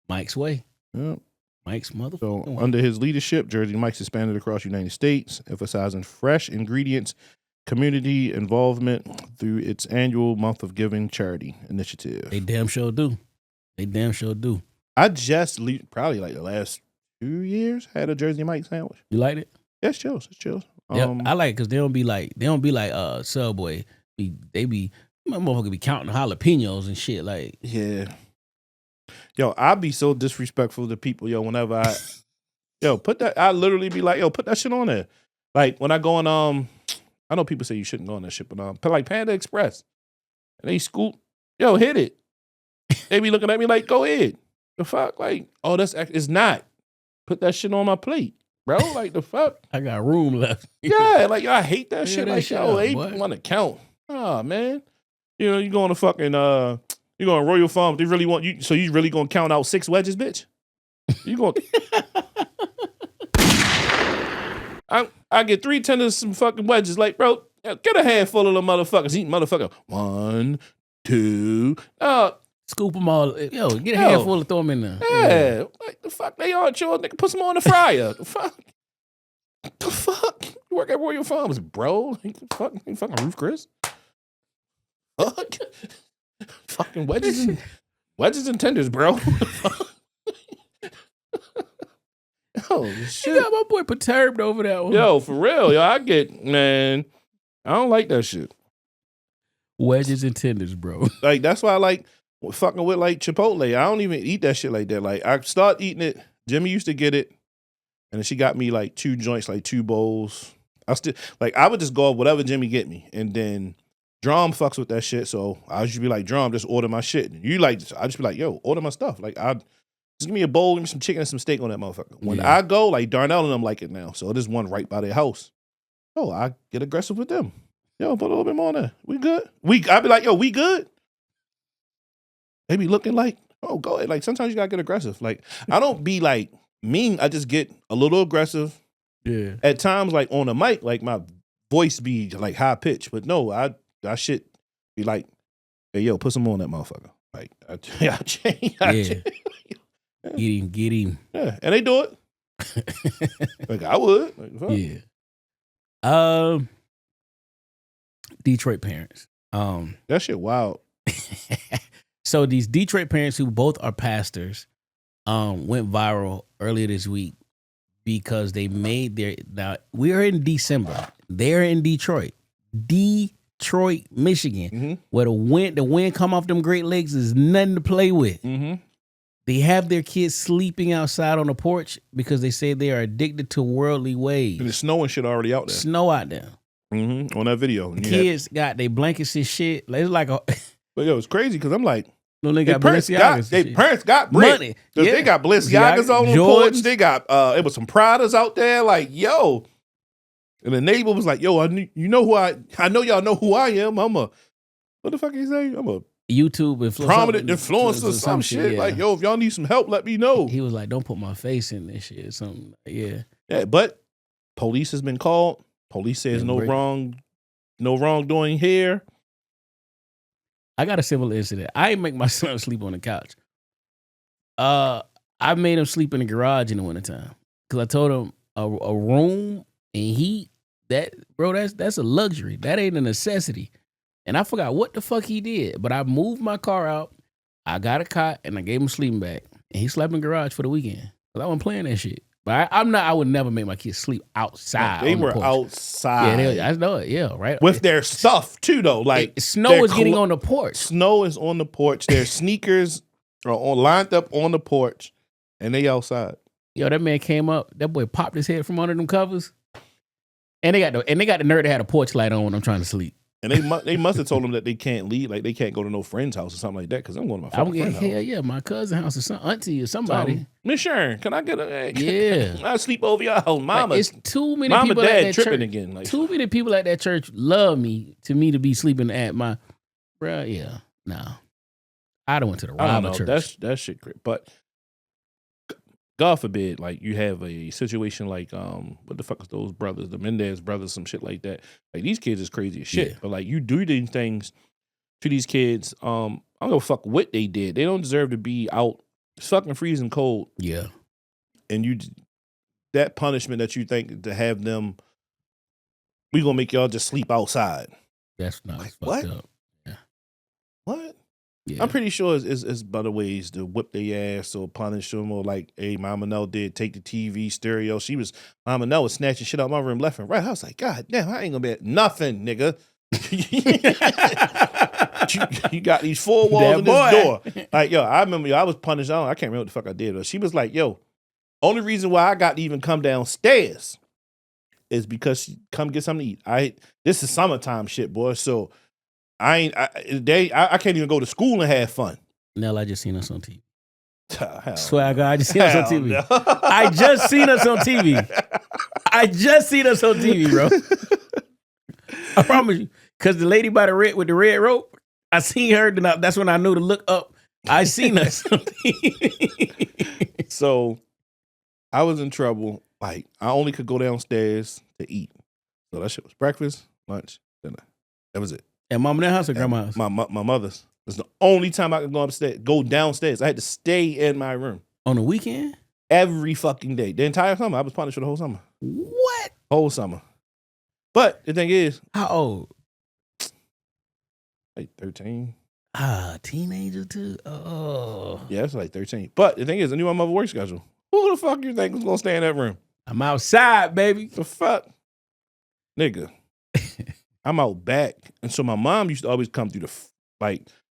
Mike's way. Yep. Mike's motherfucking So way. under his leadership, Jersey Mike's expanded across the United States, emphasizing fresh ingredients, community involvement through its annual Month of Giving charity initiative. They damn sure do. I just probably like the last 2 years had a Jersey Mike sandwich. You liked it? Yeah, it's chills. It's chills. Yeah, I like it because they don't be like Subway. They be motherfucker be counting jalapenos and shit. Like, yeah. Yo, I be so disrespectful to people, yo, whenever I literally be like, yo, put that shit on there. Like when I go on I know people say you shouldn't go on that shit, but like Panda Express. And they scoop, yo, hit it. They be looking at me like, go ahead. The fuck? Like, oh, it's not. Put that shit on my plate, bro. Like the fuck? I got room left. Yeah, like I hate that shit. that Like, shit yo, up, they boy. want to count. Oh man. You know, you going to fucking you going to Royal Farms, they really want you, so you really gonna count out 6 wedges, bitch? You going I get 3 tenders, some fucking wedges. Like, bro, get a handful of them motherfuckers. Eat motherfucker. 1, 2. Scoop them all. Yo, get a handful and throw them in there. Yeah. Like, the fuck they are, chill, nigga. Put some on the fryer. The fuck? The fuck? You work at Royal Farms, bro. Like, the fuck? You fucking Ruth Chris? Fuck? Fucking wedges and tenders, bro. Oh, shit. You got my boy perturbed over that one. Yo, for real. Yo, I don't like that shit. Wedges and tenders, bro. Like, that's why I like fucking with like Chipotle. I don't even eat that shit like that. Like, I start eating it. Jimmy used to get it, and then she got me like 2 joints, like 2 bowls. I would just go off whatever Jimmy get me, and then Drum fucks with that shit. So I just be like, Drum, just order my shit. And I just be like, yo, order my stuff. Like, just give me a bowl, give me some chicken and some steak on that motherfucker. When I go, like Darnell and them like it now. So there's one right by their house. Oh, I get aggressive with them. Yo, put a little bit more on there. We good? I be like, yo, we good? They be looking like, oh, go ahead. Like, sometimes you gotta get aggressive. Like, I don't be like mean. I just get a little aggressive. Yeah. At times, like on the mic, like my voice be like high pitched. But no, I shit be like, hey, yo, put some more on that motherfucker. Like, I change. Get him. Yeah, and they do it. Like, I would. Like, fuck. Yeah. Detroit parents. That shit wild. So these Detroit parents who both are pastors went viral earlier this week because they made now we are in December. They're in Detroit, Michigan, where the wind come off them Great Lakes is nothing to play with. They have their kids sleeping outside on the porch because they say they are addicted to worldly ways. And the snow and shit already out there. Snow out there. On that video. The kids got their blankets and shit. It's like But yo, it's crazy because I'm like, No, they got parents got bread. Money. Yeah. Yeah. They got Balenciagas on the Jordans. porch. They got it was some Pradas out there. Like, yo. And the neighbor was like, yo, you know who I know y'all know who I am. I'm a, what the fuck he say? I'm a YouTube influencer. Prominent influencer or some shit. Yeah. Like, yo, if y'all need some help, let me know. He was like, don't put my face in this shit. Something. Yeah. Yeah, but police has been called. Police says no wrongdoing here. I got a similar incident. I ain't make my son sleep on the couch. I made him sleep in the garage in the wintertime. Because I told him a room and heat, that's a luxury. That ain't a necessity. And I forgot what the fuck he did. But I moved my car out. I got a cot and I gave him a sleeping bag. And he slept in the garage for the weekend. Because I wasn't playing that shit. But I would never make my kids sleep outside. They on the were porch. outside. Yeah, I know it. Yeah, right. With their stuff too, though. Like snow is getting on the porch. Snow is on the porch. Their sneakers are lined up on the porch, and they outside. Yo, that man came up. That boy popped his head from under them covers, and they got the nerve to have a porch light on when I'm trying to sleep. And they must have told him that they can't leave, like they can't go to no friend's house or something like that. Because I'm going to my friend's house. Yeah, my cousin's house or some auntie or somebody. Miss Sharon, can I get Yeah. I sleep over your house, Mama. Like, it's too many Mama, people Dad at that tripping church. again. Like, too many people at that church love me to be sleeping at my, bruh. Yeah, no, I done went to the rival church. That shit great, but God forbid, like you have a situation like what the fuck is those brothers, the Mendez brothers, some shit like that. Like these kids is crazy as shit. Yeah. But like you do these things to these kids, I don't know fuck what they did. They don't deserve to be out. It's fucking freezing cold. Yeah. And that punishment that you think to have them, we gonna make y'all just sleep outside. That's not like, fucked what? up. Yeah. What? Yeah. I'm pretty sure it's better ways to whip their ass or punish them, or like, hey, Mama Nell did take the TV stereo. Mama Nell was snatching shit out my room left and right. I was like, God damn, I ain't gonna be at nothing, nigga. you got these four walls in this door. Like, yo, I remember I was punished. I can't remember what the fuck I did. But she was like, yo, only reason why I got to even come downstairs is because she come get something to eat. This is summertime shit, boy. So I can't even go to school and have fun. Nell, I just seen us on TV. Hell Swear to God, I just seen us on TV. no. I just seen us on TV. I just seen us on TV, bro. I promise you. Because the lady by the red with the red rope, I seen her. That's when I knew to look up. I seen us on TV. So I was in trouble. Like, I only could go downstairs to eat. So that shit was breakfast, lunch, dinner. That was it. At Mama Nell's house or Grandma's house? My mother's. It's the only time I could go downstairs. I had to stay in my room. On the weekend? Every fucking day. The entire summer. I was punished for the whole summer. What? Whole summer. But the thing is. How old? Like 13. Teenager too? Oh. Yeah, it's like 13. But the thing is, I knew my mother work schedule. Who the fuck you think was going to stay in that room? I'm outside, baby. The fuck? Nigga. I'm out back. And so my mom used to always come through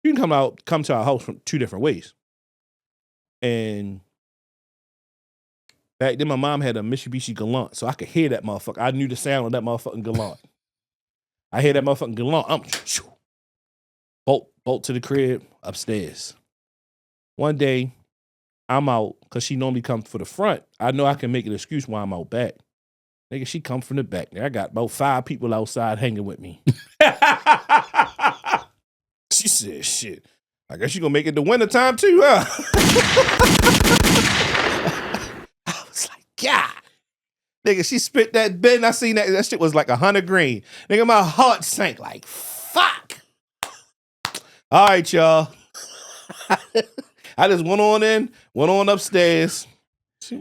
you can come to our house from two different ways. And back then my mom had a Mitsubishi Galant, so I could hear that motherfucker. I knew the sound of that motherfucking Galant. I hear that motherfucking Galant. I'm bolt to the crib, upstairs. One day, I'm out, because she normally comes for the front. I know I can make an excuse why I'm out back. Nigga, she come from the back. I got about 5 people outside hanging with me. She said, shit, I guess you gonna make it the winter time too, huh? I was like, God. Nigga, she spit that bin. I seen that shit was like 100 green. Nigga, my heart sank like, fuck. All right, y'all. I just went on upstairs.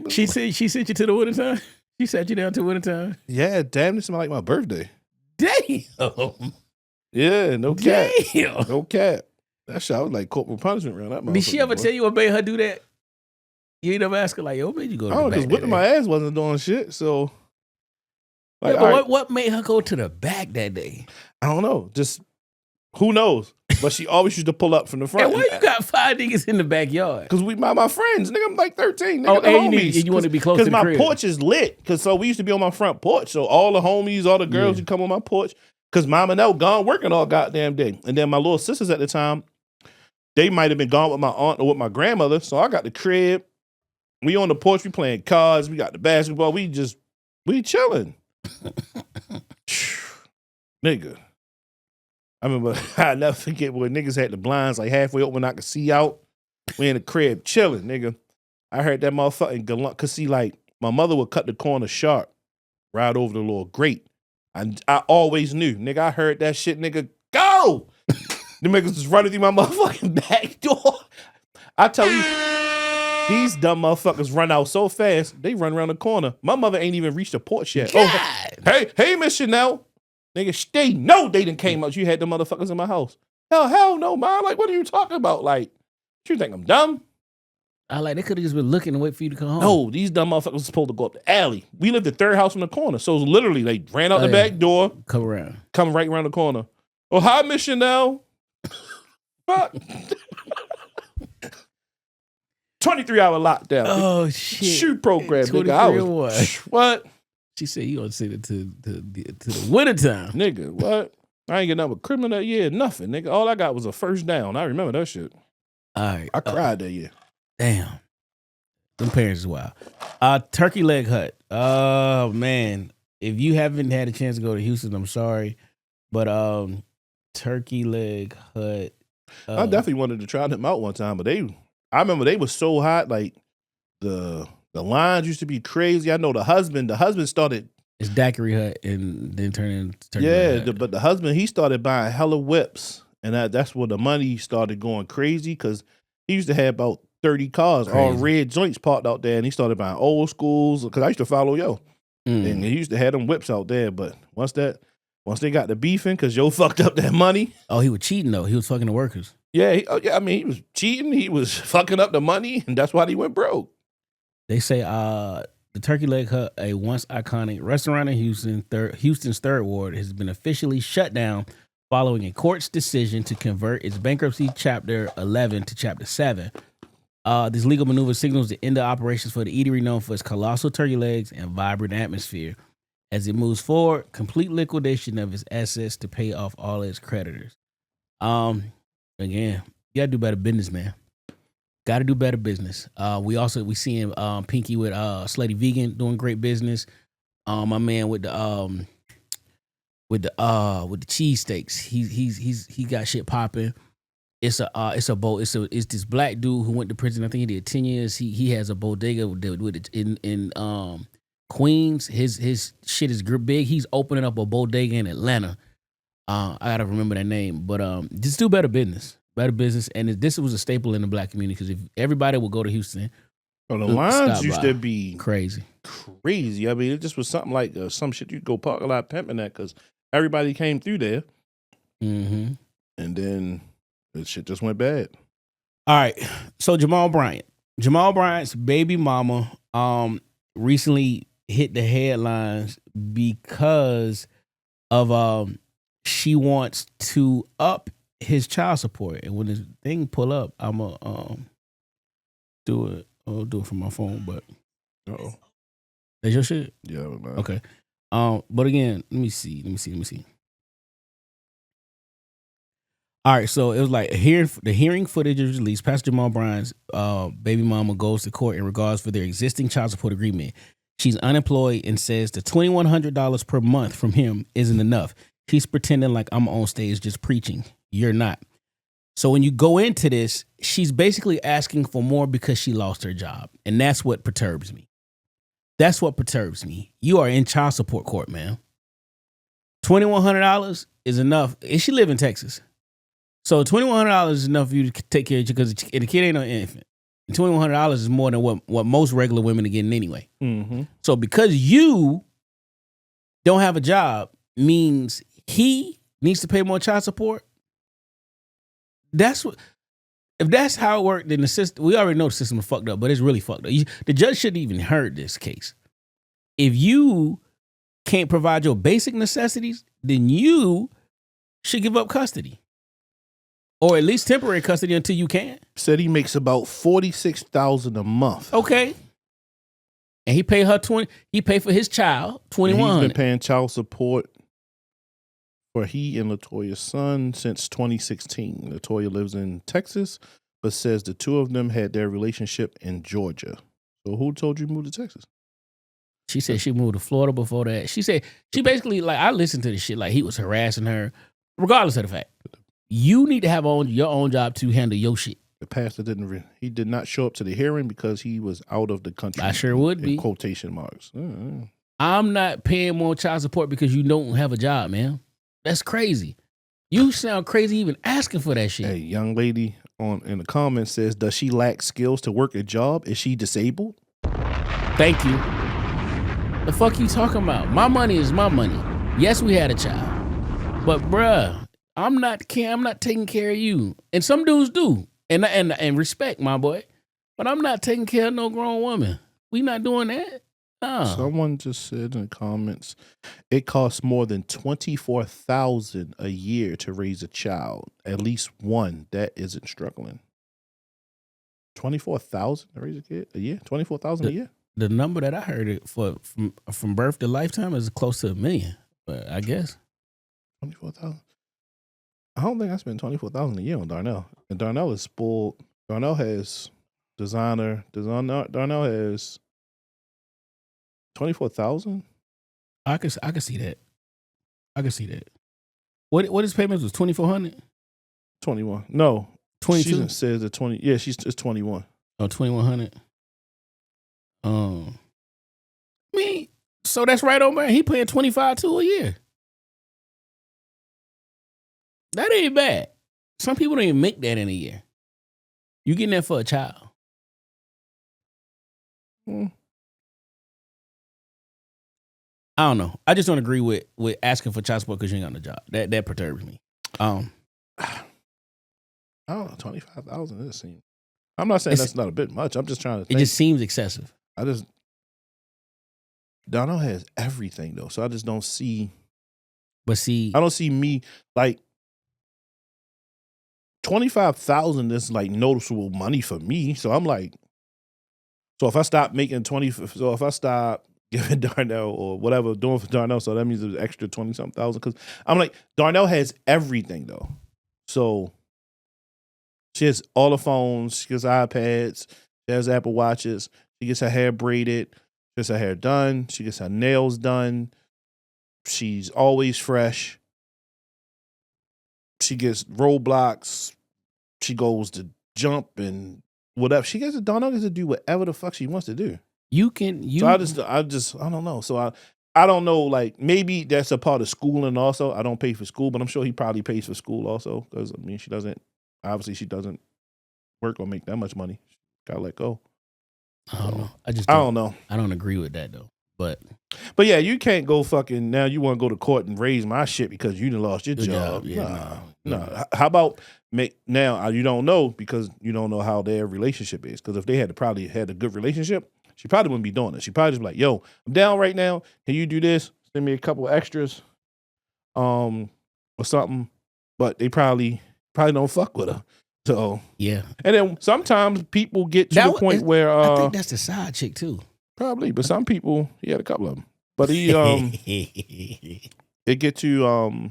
She sent you to the winter time? She sat you down to winter time? Yeah, damn, this is like my birthday. Damn. Yeah, no cap. Damn. No cap. That shit, I was like corporal punishment around that motherfucker. Did she ever tell you what made her do that? You ain't never ask her, like, yo, what made you go to the back? Because whipping my ass wasn't doing shit, so. Like, yeah, but what made her go to the back that day? I don't know. Just, who knows? But she always used to pull up from the front. And why you got 5 niggas in the backyard? Because my friends, nigga, I'm like 13. Nigga, oh, and homies. you want to be close to the crib. Because my porch is lit. So we used to be on my front porch. So all the homies, all the girls would come on my porch. Because Mama Nell gone working all goddamn day. And then my little sisters at the time, they might have been gone with my aunt or with my grandmother. So I got the crib. We on the porch. We playing cards. We got the basketball. We chilling. Nigga. I remember, I never forget when niggas had the blinds like halfway open, I could see out. We in the crib chilling, nigga. I heard that motherfucking galant, cause see, like, my mother would cut the corner sharp, right over the little grate. I always knew, nigga, I heard that shit, nigga, go! The niggas was running through my motherfucking back door. I tell you, these dumb motherfuckers run out so fast, they run around the corner. My mother ain't even reached the porch yet. God. Oh, hey, Miss Chanel. Nigga, they know they done came out. You had them motherfuckers in my house. Hell no, man. Like, what are you talking about? Like, you think I'm dumb? They could have just been looking and wait for you to come home. No, these dumb motherfuckers was supposed to go up the alley. We lived the third house from the corner. So it was literally, they ran out the back door. Come around. Come right around the corner. Oh, hi, Miss Chanel. Fuck. 23-hour lockdown. Oh, shit. Shoot program, nigga. I was, what? She said you gonna send it to the wintertime. Nigga, what? I ain't getting nothing but criminal that year. Nothing, nigga. All I got was a first down. I remember that shit. All right. I cried that year. Damn. Them parents is wild. Turkey Leg Hut. Oh, man. If you haven't had a chance to go to Houston, I'm sorry. But Turkey Leg Hut. I definitely wanted to try them out one time, but I remember they was so hot. Like the lines used to be crazy. I know the husband started. It's Daiquiri Hut and then turned into Turkey Leg Hut. But the husband, he started buying hella whips. And that's where the money started going crazy because he used to have about 30 cars, all red joints parked out there. And he started buying old schools because I used to follow Yo. And he used to have them whips out there. But once they got the beefing because Yo fucked up that money. Oh, he was cheating though. He was fucking the workers. Yeah, I mean, he was cheating. He was fucking up the money. And that's why he went broke. They say the Turkey Leg Hut, a once iconic restaurant in Houston's third ward, has been officially shut down following a court's decision to convert its bankruptcy Chapter 11 to Chapter 7. This legal maneuver signals the end of operations for the eatery known for its colossal turkey legs and vibrant atmosphere. As it moves forward, complete liquidation of its assets to pay off all its creditors. Again, you gotta do better business, man. Gotta do better business. We seeing Pinky with Slutty Vegan doing great business. My man with the cheesesteaks. He got shit popping. It's this black dude who went to prison. I think he did 10 years. He has a bodega with it in Queens. His shit is big. He's opening up a bodega in Atlanta. I gotta remember that name, but just do better business. And this was a staple in the black community because if everybody would go to Houston, the lines used to be crazy. I mean, it just was something like some shit you could go park a lot pimping at because everybody came through there, and then the shit just went bad. All right, so Jamal Bryant's baby mama, recently hit the headlines because of she wants to up his child support, and when this thing pull up, I'ma do it. I'll do it from my phone, but that's your shit. Yeah, man. Okay. But again, let me see. All right, so it was like the hearing footage is released. Pastor Jamal Bryant's baby mama goes to court in regards for their existing child support agreement. She's unemployed and says the $2,100 per month from him isn't enough. She's pretending like I'm on stage just preaching. You're not. So when you go into this, she's basically asking for more because she lost her job. And that's what perturbs me. You are in child support court, man. $2,100 is enough. And she live in Texas. So $2,100 is enough for you to take care of you because the kid ain't no infant. And $2,100 is more than what most regular women are getting anyway. Mm-hmm. So because you don't have a job means he needs to pay more child support. If that's how it worked, then the system, we already know the system is fucked up, but it's really fucked up. The judge shouldn't even heard this case. If you can't provide your basic necessities, then you should give up custody. Or at least temporary custody until you can. Said he makes about $46,000 a month. Okay. And he paid her he paid for his child $2,100. He's been paying child support for he and Latoya's son since 2016. Latoya lives in Texas, but says the two of them had their relationship in Georgia. So who told you to move to Texas? She said she moved to Florida before that. She said she basically, like, I listened to the shit, like he was harassing her, regardless of the fact. You need to have your own job to handle your shit. The pastor he did not show up to the hearing because he was out of the country. I sure would be. Quotation marks. I'm not paying more child support because you don't have a job, man. That's crazy. You sound crazy even asking for that shit. Hey, young lady in the comments says, does she lack skills to work a job? Is she disabled? Thank you. The fuck you talking about? My money is my money. Yes, we had a child. But bruh, I'm not taking care of you. And some dudes do. And respect, my boy. But I'm not taking care of no grown woman. We not doing that. No. Someone just said in the comments, it costs more than $24,000 a year to raise a child. At least one that isn't struggling. $24,000 to raise a kid a year? $24,000 a year? The number that I heard it from birth to lifetime is close to $1 million. But I guess $24,000. I don't think I spent $24,000 a year on Darnell. And Darnell is spoiled. Darnell has designer. Darnell has $24,000. I can see that. I can see that. What his payments was $2,400? 21. No. 22. She says the 20. Yeah, it's 21. Oh, $2,100. I mean, so that's right on, man. He paying $25,200 a year. That ain't bad. Some people don't even make that in a year. You getting that for a child. I don't know. I just don't agree with asking for child support because you ain't got no job. That perturbs me. I don't know, 25,000 is seems. I'm not saying that's not a bit much. I'm just trying to think. It just seems excessive. Donald has everything though, so I just don't see. But see, I don't see me like 25,000 is like noticeable money for me. So I'm like, so if I stop making if I stop giving Darnell or whatever doing for Darnell, so that means there's extra 20-something thousand. Because I'm like, Darnell has everything though. So she has all the phones, she has iPads, she has Apple Watches, she gets her hair braided, she gets her hair done, she gets her nails done. She's always fresh. She gets Roblox. She goes to jump and whatever. Darnell gets to do whatever the fuck she wants to do. So I don't know. So I don't know, like maybe that's a part of schooling also. I don't pay for school, but I'm sure he probably pays for school also. Because I mean she doesn't work or make that much money. Gotta let go. I don't know. I don't know. I don't agree with that though. But yeah, you can't go fucking now. You want to go to court and raise my shit because you done lost your job. Yeah, nah. How about now? You don't know because you don't know how their relationship is. Because if they probably had a good relationship, she probably wouldn't be doing it. She probably just be like, "Yo, I'm down right now. Can you do this? Send me a couple extras, or something." But they probably don't fuck with her. So yeah. And then sometimes people get to the point where I think that's the side chick too. Probably, but some people, he had a couple of them. But he, it get to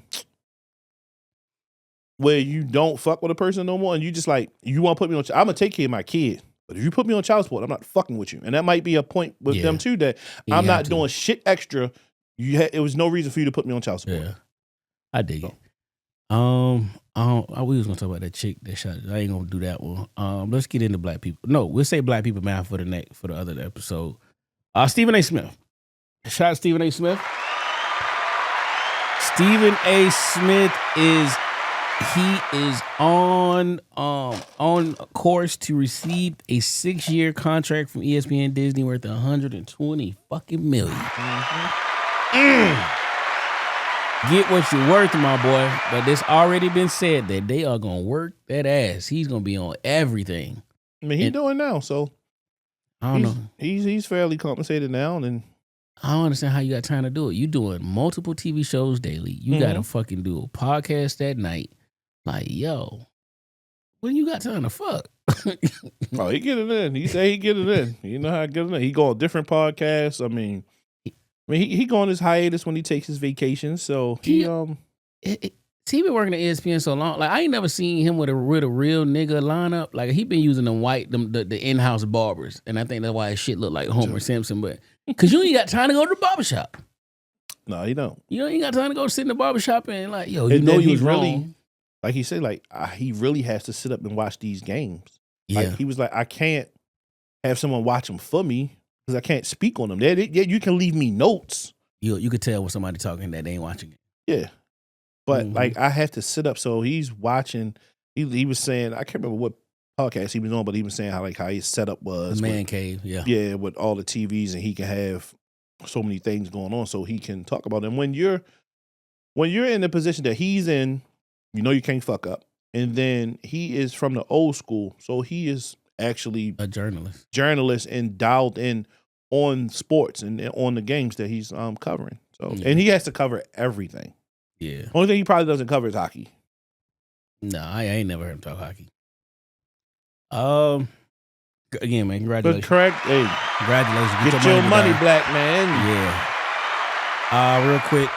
where you don't fuck with a person no more, and you just like, you want to put me on, I'm going to take care of my kid, but if you put me on child support, I'm not fucking with you. And that might be a point with them too, that I'm not doing shit extra. It was no reason for you to put me on child support. Yeah, I dig it. We was gonna talk about that chick that shot. I ain't gonna do that one. Let's get into black people. No, we'll say black people math for the other episode. Stephen A. Smith. Shout out Stephen A. Smith. Stephen A. Smith is on course to receive a 6-year contract from ESPN Disney worth $120 fucking million. Get what you're worth, my boy. But it's already been said that they are gonna work that ass. He's gonna be on everything. I mean, he's doing now, so I don't know. He's fairly compensated now, and I don't understand how you got time to do it. You doing multiple TV shows daily. You gotta fucking do a podcast at night. Like, yo, when you got time to fuck? Oh, he get it in. He say he get it in. You know how to get it in. He go on different podcasts. I mean, he go on his hiatus when he takes his vacation. So he See, he been working at ESPN so long. Like I ain't never seen him with a real nigga lineup. Like he been using the in-house barbers, and I think that's why his shit look like Homer Simpson. But because you ain't got time to go to the barbershop. No, you don't. You ain't got time to go sit in the barbershop and like, yo, And you know then you he was really, wrong. like he said, like he really has to sit up and watch these games. Yeah, Like he was like, I can't have someone watch them for me because I can't speak on them. Yeah, you can leave me notes. you could tell when somebody talking that they ain't watching it. Yeah. But like I have to sit up. So he's watching. He was saying, I can't remember what podcast he was on, but he was saying how his setup was. The man cave, yeah. Yeah, with all the TVs, and he can have so many things going on so he can talk about them. When you're in the position that he's in, you know you can't fuck up. And then he is from the old school. So he is actually a journalist. And dialed in on sports and on the games that he's covering. So and he has to cover everything. Yeah. Only thing he probably doesn't cover is hockey. No, I ain't never heard him talk hockey. Again, man, congratulations. But correct. Hey, congratulations. Get your money, black man. Yeah. Real quick,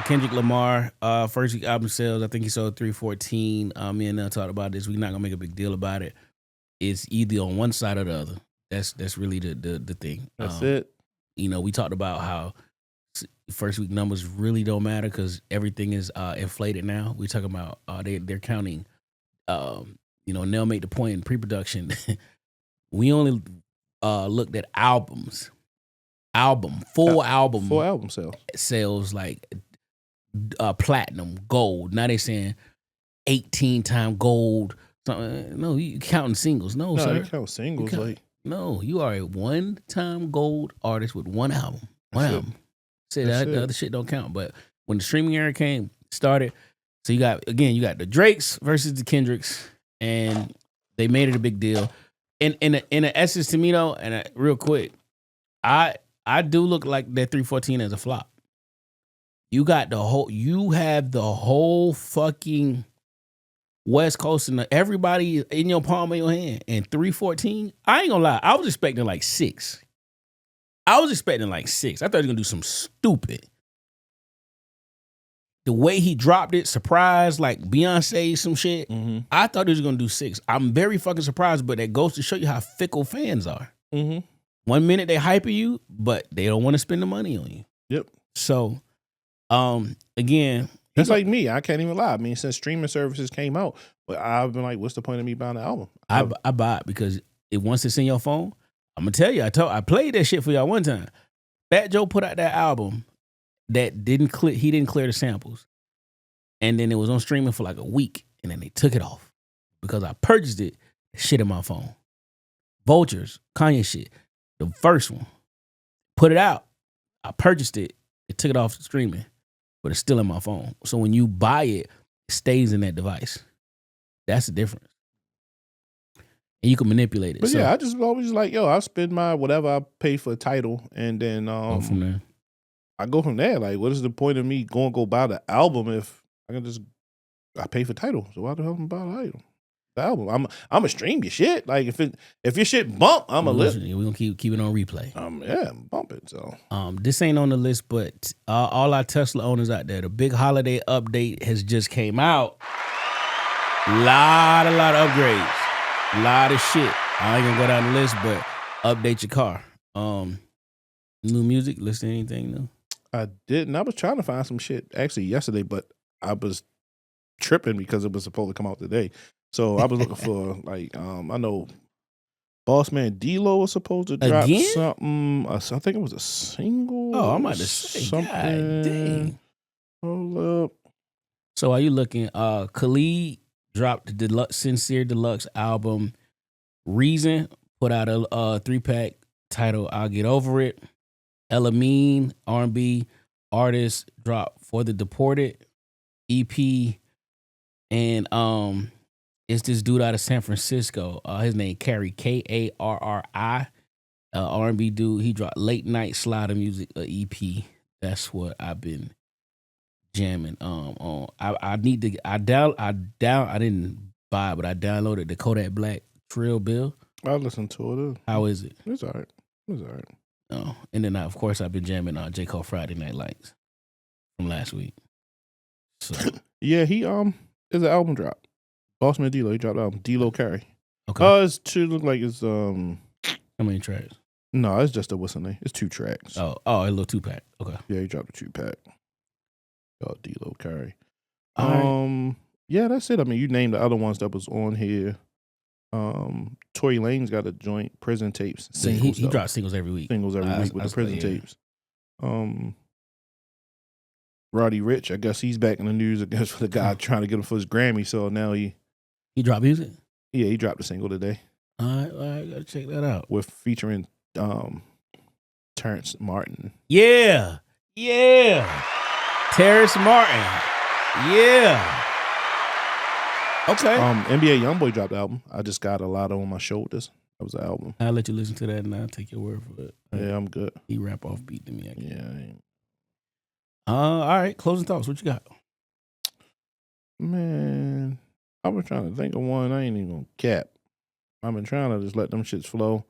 Kendrick Lamar, first week album sales, I think he sold 314. Me and talked about this. We're not gonna make a big deal about it. It's either on one side or the other. That's really the thing. That's it. You know, we talked about how first week numbers really don't matter because everything is inflated now. We're talking about they're counting. Nell made the point in pre-production. We only looked at full album sales like platinum, gold. Now they saying 18-time gold. No, you counting singles. No, sir. You count singles. No, you are a one-time gold artist with one album. One album. Say that the other shit don't count. But when the streaming era started, so you got the Drakes versus the Kendricks, and they made it a big deal. In the essence to me though, and real quick, I do look like that 314 as a flop. You have the whole fucking West Coast and everybody in your palm of your hand. And 314, I ain't gonna lie, I was expecting like 6. I thought he was gonna do some stupid. The way he dropped it, surprise, like Beyonce, some shit. Mm-hmm. I thought he was gonna do 6. I'm very fucking surprised, but that goes to show you how fickle fans are. Mm-hmm. 1 minute they hyping you, but they don't want to spend the money on you. Yep. So, again, that's like me. I can't even lie. I mean, since streaming services came out, but I've been like, what's the point of me buying the album? I buy it because once it's in your phone, I'm gonna tell you. I played that shit for y'all one time. Fat Joe put out that album that didn't clear. He didn't clear the samples, and then it was on streaming for like a week, and then they took it off because I purchased it. Shit in my phone. Vultures, Kanye shit. The first one, put it out. I purchased it. It took it off streaming, but it's still in my phone. So when you buy it, it stays in that device. That's the difference. And you can manipulate it. But I just always like, I spend my whatever I pay for a title, and then go from there. I go from there. Like, what is the point of me going to go buy the album if I can I pay for title? So why the hell am I buy the album? I'm gonna stream your shit. Like if your shit bump, I'm gonna listen. We're gonna keep it on replay. Bump it. So this ain't on the list, but all our Tesla owners out there, the big holiday update has just came out. Lot of upgrades. Lot of shit. I ain't gonna go down the list, but update your car. New music, listen to anything new? I didn't. I was trying to find some shit actually yesterday, but I was tripping because it was supposed to come out today. So I was looking for I know Boss Man D-Lo was supposed to drop something. I think it was a single. Oh, I'm about to say something. God dang. Hold up. So are you looking? Khalid dropped the Sincere Deluxe album. Reason put out a 3-pack titled "I'll Get Over It." Elamine, R&B artist, dropped For the Deported EP, and it's this dude out of San Francisco. His name Carrie, Karri, R&B dude. He dropped Late Night Slider Music, EP. That's what I've been jamming on. I didn't buy it, but I downloaded the Kodak Black Trill Bill. I listened to it. How is it? It's all right. Oh, and then of course I've been jamming J. Cole Friday Night Lights from last week. So Yeah, he there's an album drop. Bossman D-Lo, he dropped the album. D-Lo Carey. Okay. It's two. Look like it's How many tracks? No, it's just a what's the name? It's 2 tracks. Oh, a little 2-pack. Okay. Yeah, he dropped a 2-pack. D-Lo Carey. All right. Yeah, that's it. I mean, you named the other ones that was on here. Tory Lane's got a joint, Prison Tapes. Singles, he drops singles every week. Singles every week with the Prison Tapes. Roddy Ricch, I guess he's back in the news against for the guy trying to get him for his Grammy. So now he dropped music. Yeah, he dropped a single today. All right, gotta check that out. With featuring Terrence Martin. Yeah. Terrence Martin. Yeah. Okay. NBA YoungBoy dropped the album. I just got a lot on my shoulders. That was the album. I'll let you listen to that and I'll take your word for it. Yeah, I'm good. He rap off beat to me, I guess. Yeah. All right, closing thoughts. What you got? Man, I've been trying to think of one. I ain't even gonna cap. I've been trying to just let them shits flow.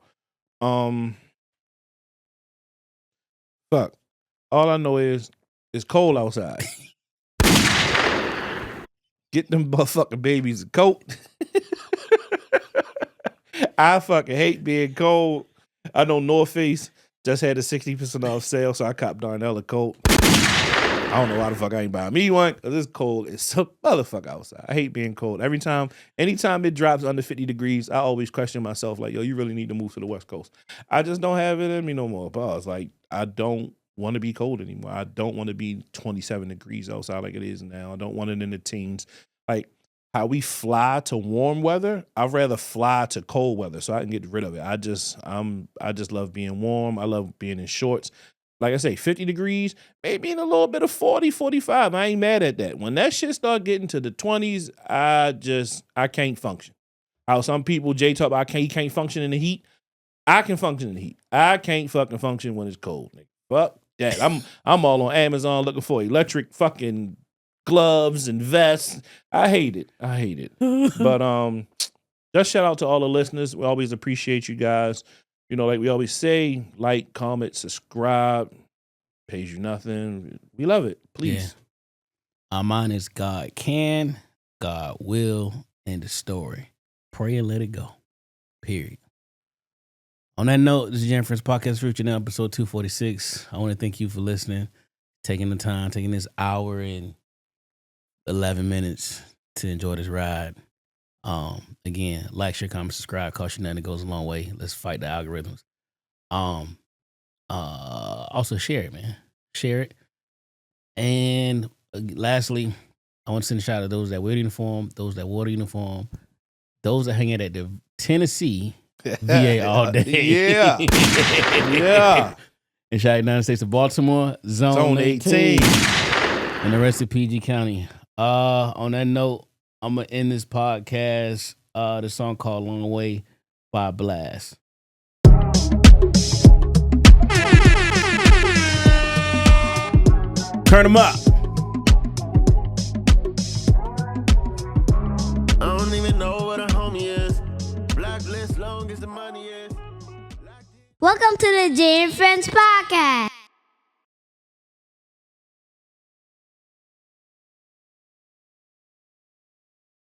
Fuck. All I know is it's cold outside. Get them motherfucking babies a coat. I fucking hate being cold. I know North Face just had a 60% off sale, so I copped Darnell a coat. I don't know why the fuck I ain't buying me one, because it's cold. It's so motherfucker outside. I hate being cold. Anytime it drops under 50 degrees, I always question myself, like, yo, you really need to move to the West Coast. I just don't have it in me no more. But I was like, I don't want to be cold anymore. I don't want to be 27 degrees outside like it is now. I don't want it in the teens. Like how we fly to warm weather, I'd rather fly to cold weather so I can get rid of it. I just love being warm. I love being in shorts. Like I say, 50 degrees, maybe in a little bit of 40, 45. I ain't mad at that. When that shit start getting to the 20s, I can't function. How some people, Jay talk about he can't function in the heat. I can function in the heat. I can't fucking function when it's cold. Nigga. Fuck that. I'm all on Amazon looking for electric fucking gloves and vests. I hate it. But just shout out to all the listeners. We always appreciate you guys. You know, like we always say, like, comment, subscribe. Pays you nothing. We love it. Please. Yeah. Mine is God can, God will, and the story. Pray and let it go. Period. On that note, this is Jan Friends Podcast, reaching out episode 246. I want to thank you for listening, taking the time, taking this hour and 11 minutes to enjoy this ride. Again, like, share, comment, subscribe. Cost you nothing. It goes a long way. Let's fight the algorithms. Also share it, man. Share it. And lastly, I want to send a shout out to those that wear the uniform, those that wore the uniform, those that hang out at the Tennessee VA all day. Yeah. Yeah. And shout out United States of Baltimore, Zone 18. And the rest of PG County. On that note, I'm going to end this podcast, the song called Long Way by Blast. Turn them up. I don't even know what a homie is. Blacklist long as the money is. Welcome to the Jay and Friends Podcast.